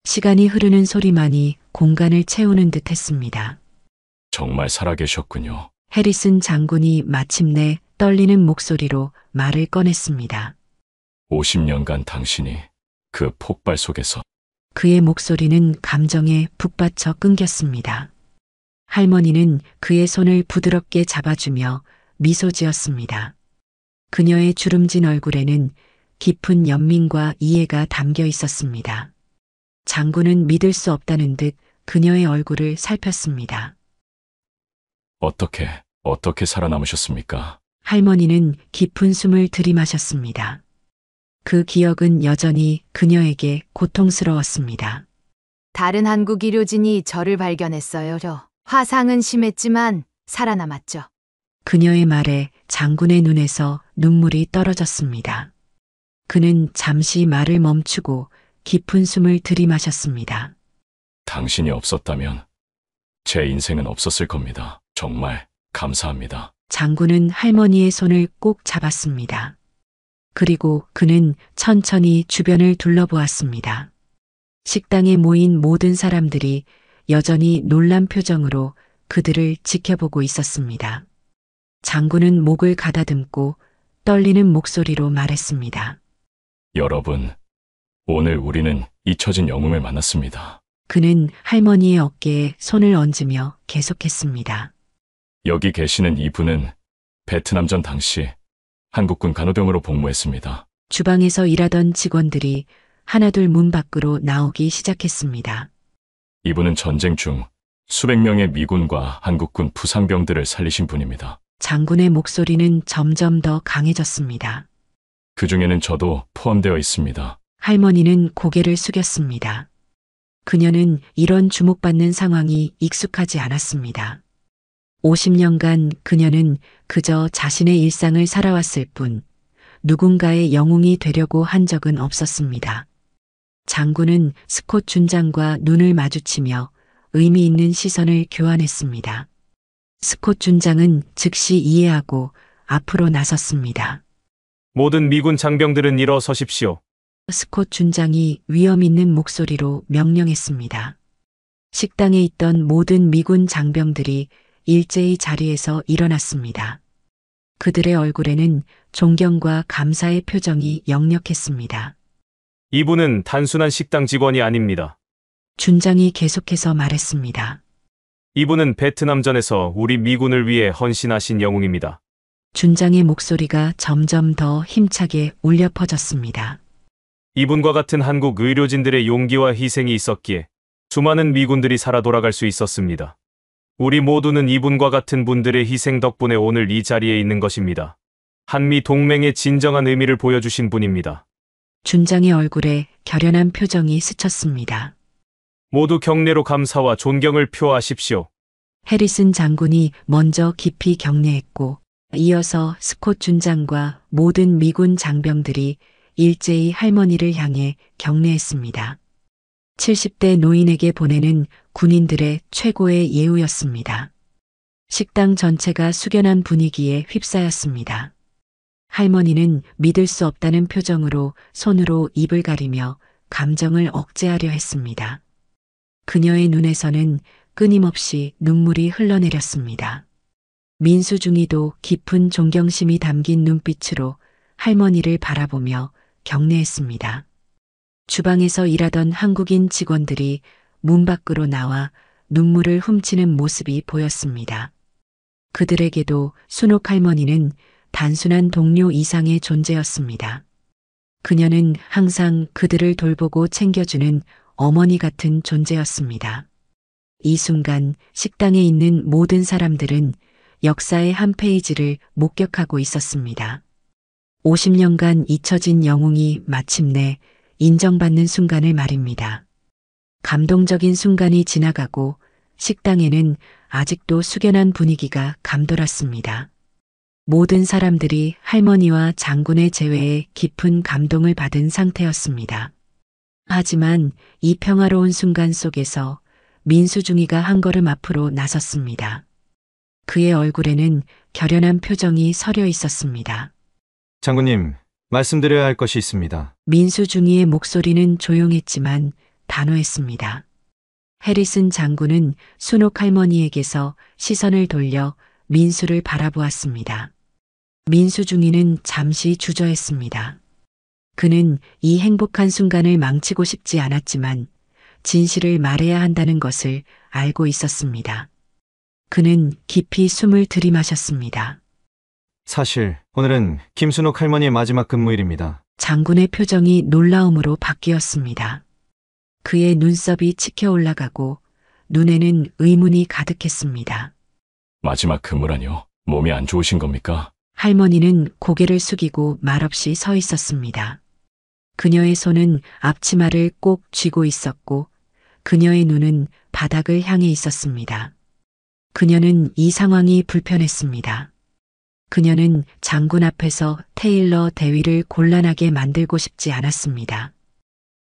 시간이 흐르는 소리만이 공간을 채우는 듯 했습니다. 정말 살아계셨군요. 해리슨 장군이 마침내 떨리는 목소리로 말을 꺼냈습니다. 50년간 당신이 그 폭발 속에서 그의 목소리는 감정에 북받쳐 끊겼습니다. 할머니는 그의 손을 부드럽게 잡아주며 미소 지었습니다. 그녀의 주름진 얼굴에는 깊은 연민과 이해가 담겨 있었습니다. 장군은 믿을 수 없다는 듯 그녀의 얼굴을 살폈습니다. 어떻게 살아남으셨습니까? 할머니는 깊은 숨을 들이마셨습니다. 그 기억은 여전히 그녀에게 고통스러웠습니다. 다른 한국 의료진이 저를 발견했어요. 화상은 심했지만 살아남았죠. 그녀의 말에 장군의 눈에서 눈물이 떨어졌습니다. 그는 잠시 말을 멈추고 깊은 숨을 들이마셨습니다. 당신이 없었다면 제 인생은 없었을 겁니다. 정말 감사합니다. 장군은 할머니의 손을 꼭 잡았습니다. 그리고 그는 천천히 주변을 둘러보았습니다. 식당에 모인 모든 사람들이 여전히 놀란 표정으로 그들을 지켜보고 있었습니다. 장군은 목을 가다듬고 떨리는 목소리로 말했습니다. 여러분, 오늘 우리는 잊혀진 영웅을 만났습니다. 그는 할머니의 어깨에 손을 얹으며 계속했습니다. 여기 계시는 이분은 베트남전 당시 한국군 간호병으로 복무했습니다. 주방에서 일하던 직원들이 하나둘 문 밖으로 나오기 시작했습니다. 이분은 전쟁 중 수백 명의 미군과 한국군 부상병들을 살리신 분입니다. 장군의 목소리는 점점 더 강해졌습니다. 그 중에는 저도 포함되어 있습니다. 할머니는 고개를 숙였습니다. 그녀는 이런 주목받는 상황이 익숙하지 않았습니다. 50년간 그녀는 그저 자신의 일상을 살아왔을 뿐 누군가의 영웅이 되려고 한 적은 없었습니다. 장군은 스콧 준장과 눈을 마주치며 의미 있는 시선을 교환했습니다. 스콧 준장은 즉시 이해하고 앞으로 나섰습니다. 모든 미군 장병들은 일어서십시오. 스콧 준장이 위험 있는 목소리로 명령했습니다. 식당에 있던 모든 미군 장병들이 일제히 자리에서 일어났습니다. 그들의 얼굴에는 존경과 감사의 표정이 역력했습니다. 이분은 단순한 식당 직원이 아닙니다. 준장이 계속해서 말했습니다. 이분은 베트남전에서 우리 미군을 위해 헌신하신 영웅입니다. 준장의 목소리가 점점 더 힘차게 울려 퍼졌습니다. 이분과 같은 한국 의료진들의 용기와 희생이 있었기에 수많은 미군들이 살아 돌아갈 수 있었습니다. 우리 모두는 이분과 같은 분들의 희생 덕분에 오늘 이 자리에 있는 것입니다. 한미 동맹의 진정한 의미를 보여주신 분입니다. 준장의 얼굴에 결연한 표정이 스쳤습니다. 모두 경례로 감사와 존경을 표하십시오. 해리슨 장군이 먼저 깊이 경례했고 이어서 스콧 준장과 모든 미군 장병들이 일제히 할머니를 향해 경례했습니다. 70대 노인에게 보내는 군인들의 최고의 예우였습니다. 식당 전체가 숙연한 분위기에 휩싸였습니다. 할머니는 믿을 수 없다는 표정으로 손으로 입을 가리며 감정을 억제하려 했습니다. 그녀의 눈에서는 끊임없이 눈물이 흘러내렸습니다. 민수중이도 깊은 존경심이 담긴 눈빛으로 할머니를 바라보며 경례했습니다. 주방에서 일하던 한국인 직원들이 문 밖으로 나와 눈물을 훔치는 모습이 보였습니다. 그들에게도 순옥 할머니는 단순한 동료 이상의 존재였습니다. 그녀는 항상 그들을 돌보고 챙겨주는 어머니 같은 존재였습니다. 이 순간 식당에 있는 모든 사람들은 역사의 한 페이지를 목격하고 있었습니다. 50년간 잊혀진 영웅이 마침내 인정받는 순간을 말입니다. 감동적인 순간이 지나가고 식당에는 아직도 숙연한 분위기가 감돌았습니다. 모든 사람들이 할머니와 장군의 재회에 깊은 감동을 받은 상태였습니다. 하지만 이 평화로운 순간 속에서 민수중이가 한 걸음 앞으로 나섰습니다. 그의 얼굴에는 결연한 표정이 서려 있었습니다. 장군님, 말씀드려야 할 것이 있습니다. 민수중이의 목소리는 조용했지만 단호했습니다. 해리슨 장군은 순옥 할머니에게서 시선을 돌려 민수를 바라보았습니다. 민수중이는 잠시 주저했습니다. 그는 이 행복한 순간을 망치고 싶지 않았지만 진실을 말해야 한다는 것을 알고 있었습니다. 그는 깊이 숨을 들이마셨습니다. 사실 오늘은 김순옥 할머니의 마지막 근무일입니다. 장군의 표정이 놀라움으로 바뀌었습니다. 그의 눈썹이 치켜 올라가고 눈에는 의문이 가득했습니다. 마지막 근무라뇨? 몸이 안 좋으신 겁니까? 할머니는 고개를 숙이고 말없이 서 있었습니다. 그녀의 손은 앞치마를 꼭 쥐고 있었고 그녀의 눈은 바닥을 향해 있었습니다. 그녀는 이 상황이 불편했습니다. 그녀는 장군 앞에서 테일러 대위를 곤란하게 만들고 싶지 않았습니다.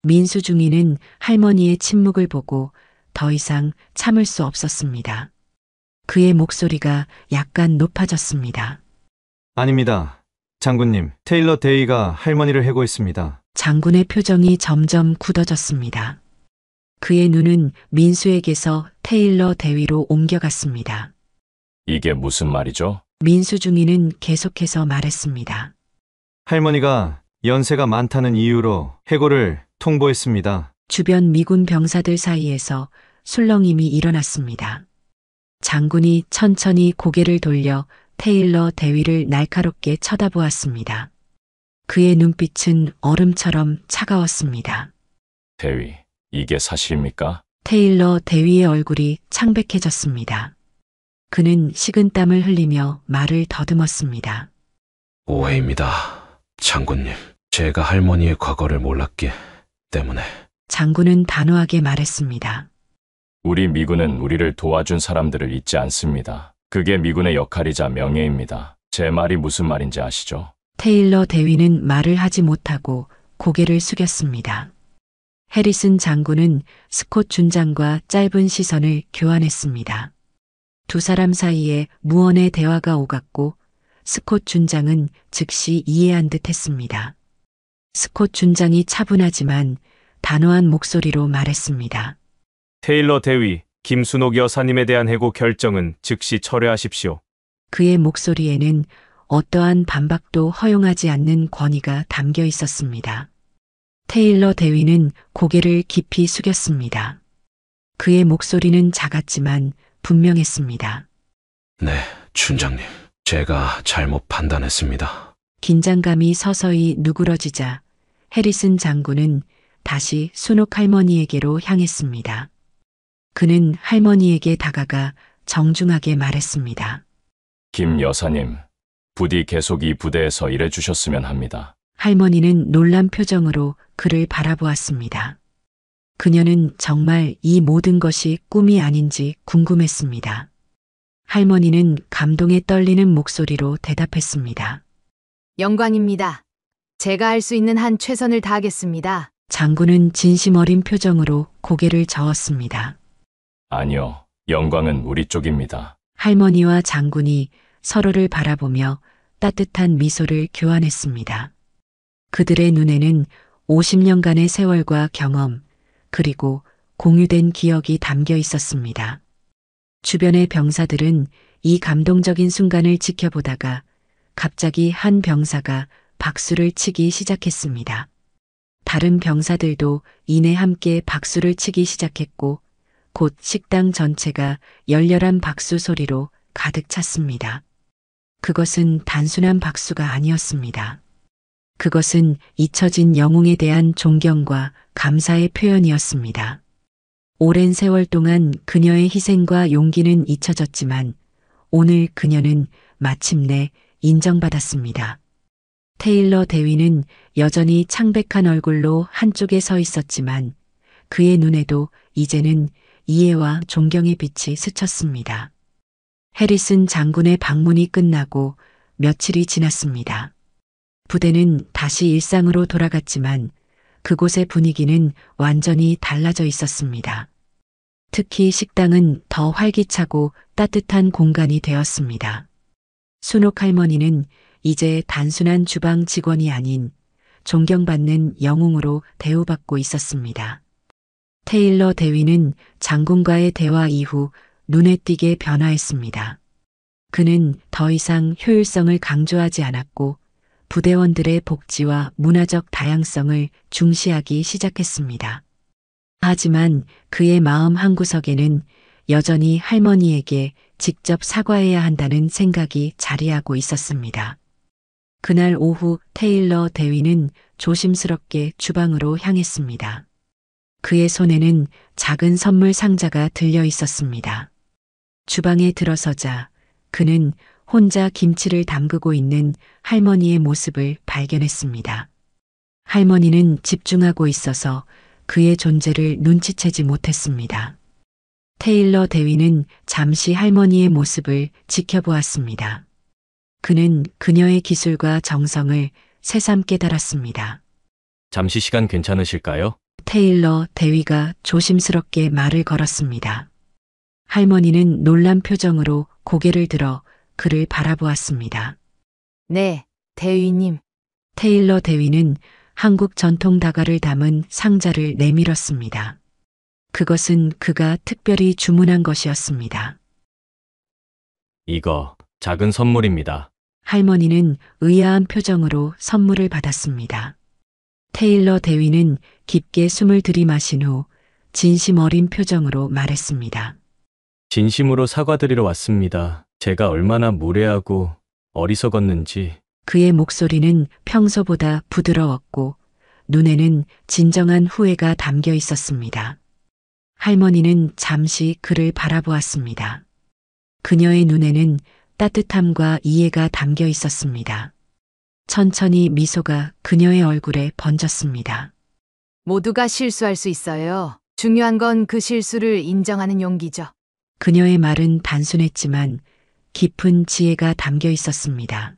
민수중이는 할머니의 침묵을 보고 더 이상 참을 수 없었습니다. 그의 목소리가 약간 높아졌습니다. 아닙니다. 장군님, 테일러 데이가 할머니를 해고했습니다. 장군의 표정이 점점 굳어졌습니다. 그의 눈은 민수에게서 테일러 대위로 옮겨갔습니다. 이게 무슨 말이죠? 민수중이는 계속해서 말했습니다. 할머니가 연세가 많다는 이유로 해고를 통보했습니다. 주변 미군 병사들 사이에서 술렁임이 일어났습니다. 장군이 천천히 고개를 돌려 테일러 대위를 날카롭게 쳐다보았습니다. 그의 눈빛은 얼음처럼 차가웠습니다. 대위, 이게 사실입니까? 테일러 대위의 얼굴이 창백해졌습니다. 그는 식은땀을 흘리며 말을 더듬었습니다. 오해입니다. 장군님, 제가 할머니의 과거를 몰랐기 때문에. 장군은 단호하게 말했습니다. 우리 미군은 우리를 도와준 사람들을 잊지 않습니다. 그게 미군의 역할이자 명예입니다. 제 말이 무슨 말인지 아시죠? 테일러 대위는 말을 하지 못하고 고개를 숙였습니다. 해리슨 장군은 스콧 준장과 짧은 시선을 교환했습니다. 두 사람 사이에 무언의 대화가 오갔고 스콧 준장은 즉시 이해한 듯 했습니다. 스콧 준장이 차분하지만 단호한 목소리로 말했습니다. 테일러 대위, 김순옥 여사님에 대한 해고 결정은 즉시 철회하십시오. 그의 목소리에는 어떠한 반박도 허용하지 않는 권위가 담겨 있었습니다. 테일러 대위는 고개를 깊이 숙였습니다. 그의 목소리는 작았지만 분명했습니다. 네, 춘장님. 제가 잘못 판단했습니다. 긴장감이 서서히 누그러지자 해리슨 장군은 다시 순옥 할머니에게로 향했습니다. 그는 할머니에게 다가가 정중하게 말했습니다. 김 여사님, 부디 계속 이 부대에서 일해 주셨으면 합니다. 할머니는 놀란 표정으로 그를 바라보았습니다. 그녀는 정말 이 모든 것이 꿈이 아닌지 궁금했습니다. 할머니는 감동에 떨리는 목소리로 대답했습니다. 영광입니다. 제가 할 수 있는 한 최선을 다하겠습니다. 장군은 진심 어린 표정으로 고개를 저었습니다. 아니요, 영광은 우리 쪽입니다. 할머니와 장군이 서로를 바라보며 따뜻한 미소를 교환했습니다. 그들의 눈에는 50년간의 세월과 경험, 그리고 공유된 기억이 담겨 있었습니다. 주변의 병사들은 이 감동적인 순간을 지켜보다가 갑자기 한 병사가 박수를 치기 시작했습니다. 다른 병사들도 이내 함께 박수를 치기 시작했고 곧 식당 전체가 열렬한 박수 소리로 가득 찼습니다. 그것은 단순한 박수가 아니었습니다. 그것은 잊혀진 영웅에 대한 존경과 감사의 표현이었습니다. 오랜 세월 동안 그녀의 희생과 용기는 잊혀졌지만 오늘 그녀는 마침내 인정받았습니다. 테일러 대위는 여전히 창백한 얼굴로 한쪽에 서 있었지만 그의 눈에도 이제는 이해와 존경의 빛이 스쳤습니다. 해리슨 장군의 방문이 끝나고 며칠이 지났습니다. 부대는 다시 일상으로 돌아갔지만 그곳의 분위기는 완전히 달라져 있었습니다. 특히 식당은 더 활기차고 따뜻한 공간이 되었습니다. 순옥 할머니는 이제 단순한 주방 직원이 아닌 존경받는 영웅으로 대우받고 있었습니다. 테일러 대위는 장군과의 대화 이후 눈에 띄게 변화했습니다. 그는 더 이상 효율성을 강조하지 않았고 부대원들의 복지와 문화적 다양성을 중시하기 시작했습니다. 하지만 그의 마음 한구석에는 여전히 할머니에게 직접 사과해야 한다는 생각이 자리하고 있었습니다. 그날 오후 테일러 대위는 조심스럽게 주방으로 향했습니다. 그의 손에는 작은 선물 상자가 들려 있었습니다. 주방에 들어서자 그는 혼자 김치를 담그고 있는 할머니의 모습을 발견했습니다. 할머니는 집중하고 있어서 그의 존재를 눈치채지 못했습니다. 테일러 대위는 잠시 할머니의 모습을 지켜보았습니다. 그는 그녀의 기술과 정성을 새삼 깨달았습니다. 잠시 시간 괜찮으실까요? 테일러 대위가 조심스럽게 말을 걸었습니다. 할머니는 놀란 표정으로 고개를 들어 그를 바라보았습니다. 네, 대위님. 테일러 대위는 한국 전통 다과를 담은 상자를 내밀었습니다. 그것은 그가 특별히 주문한 것이었습니다. 이거 작은 선물입니다. 할머니는 의아한 표정으로 선물을 받았습니다. 테일러 대위는 깊게 숨을 들이마신 후 진심 어린 표정으로 말했습니다. 진심으로 사과드리러 왔습니다. 제가 얼마나 무례하고 어리석었는지. 그의 목소리는 평소보다 부드러웠고 눈에는 진정한 후회가 담겨 있었습니다. 할머니는 잠시 그를 바라보았습니다. 그녀의 눈에는 따뜻함과 이해가 담겨 있었습니다. 천천히 미소가 그녀의 얼굴에 번졌습니다. 모두가 실수할 수 있어요. 중요한 건 그 실수를 인정하는 용기죠. 그녀의 말은 단순했지만 깊은 지혜가 담겨 있었습니다.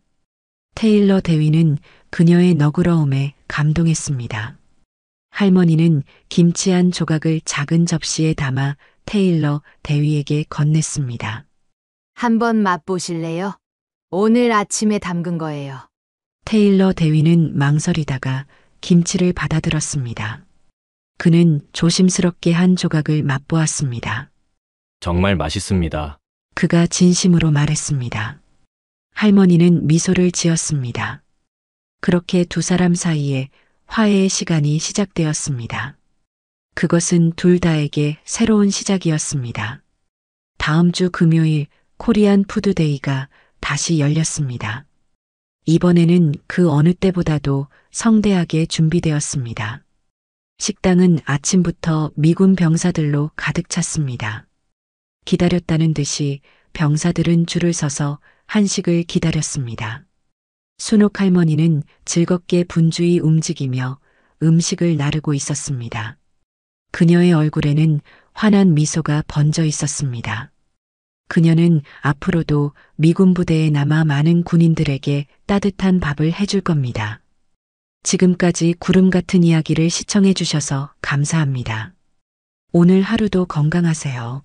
테일러 대위는 그녀의 너그러움에 감동했습니다. 할머니는 김치 한 조각을 작은 접시에 담아 테일러 대위에게 건넸습니다. 한번 맛보실래요? 오늘 아침에 담근 거예요. 테일러 대위는 망설이다가 김치를 받아들었습니다. 그는 조심스럽게 한 조각을 맛보았습니다. 정말 맛있습니다. 그가 진심으로 말했습니다. 할머니는 미소를 지었습니다. 그렇게 두 사람 사이에 화해의 시간이 시작되었습니다. 그것은 둘 다에게 새로운 시작이었습니다. 다음 주 금요일 코리안 푸드데이가 다시 열렸습니다. 이번에는 그 어느 때보다도 성대하게 준비되었습니다. 식당은 아침부터 미군 병사들로 가득 찼습니다. 기다렸다는 듯이 병사들은 줄을 서서 한식을 기다렸습니다. 순옥 할머니는 즐겁게 분주히 움직이며 음식을 나르고 있었습니다. 그녀의 얼굴에는 환한 미소가 번져 있었습니다. 그녀는 앞으로도 미군 부대에 남아 많은 군인들에게 따뜻한 밥을 해줄 겁니다. 지금까지 구름 같은 이야기를 시청해 주셔서 감사합니다. 오늘 하루도 건강하세요.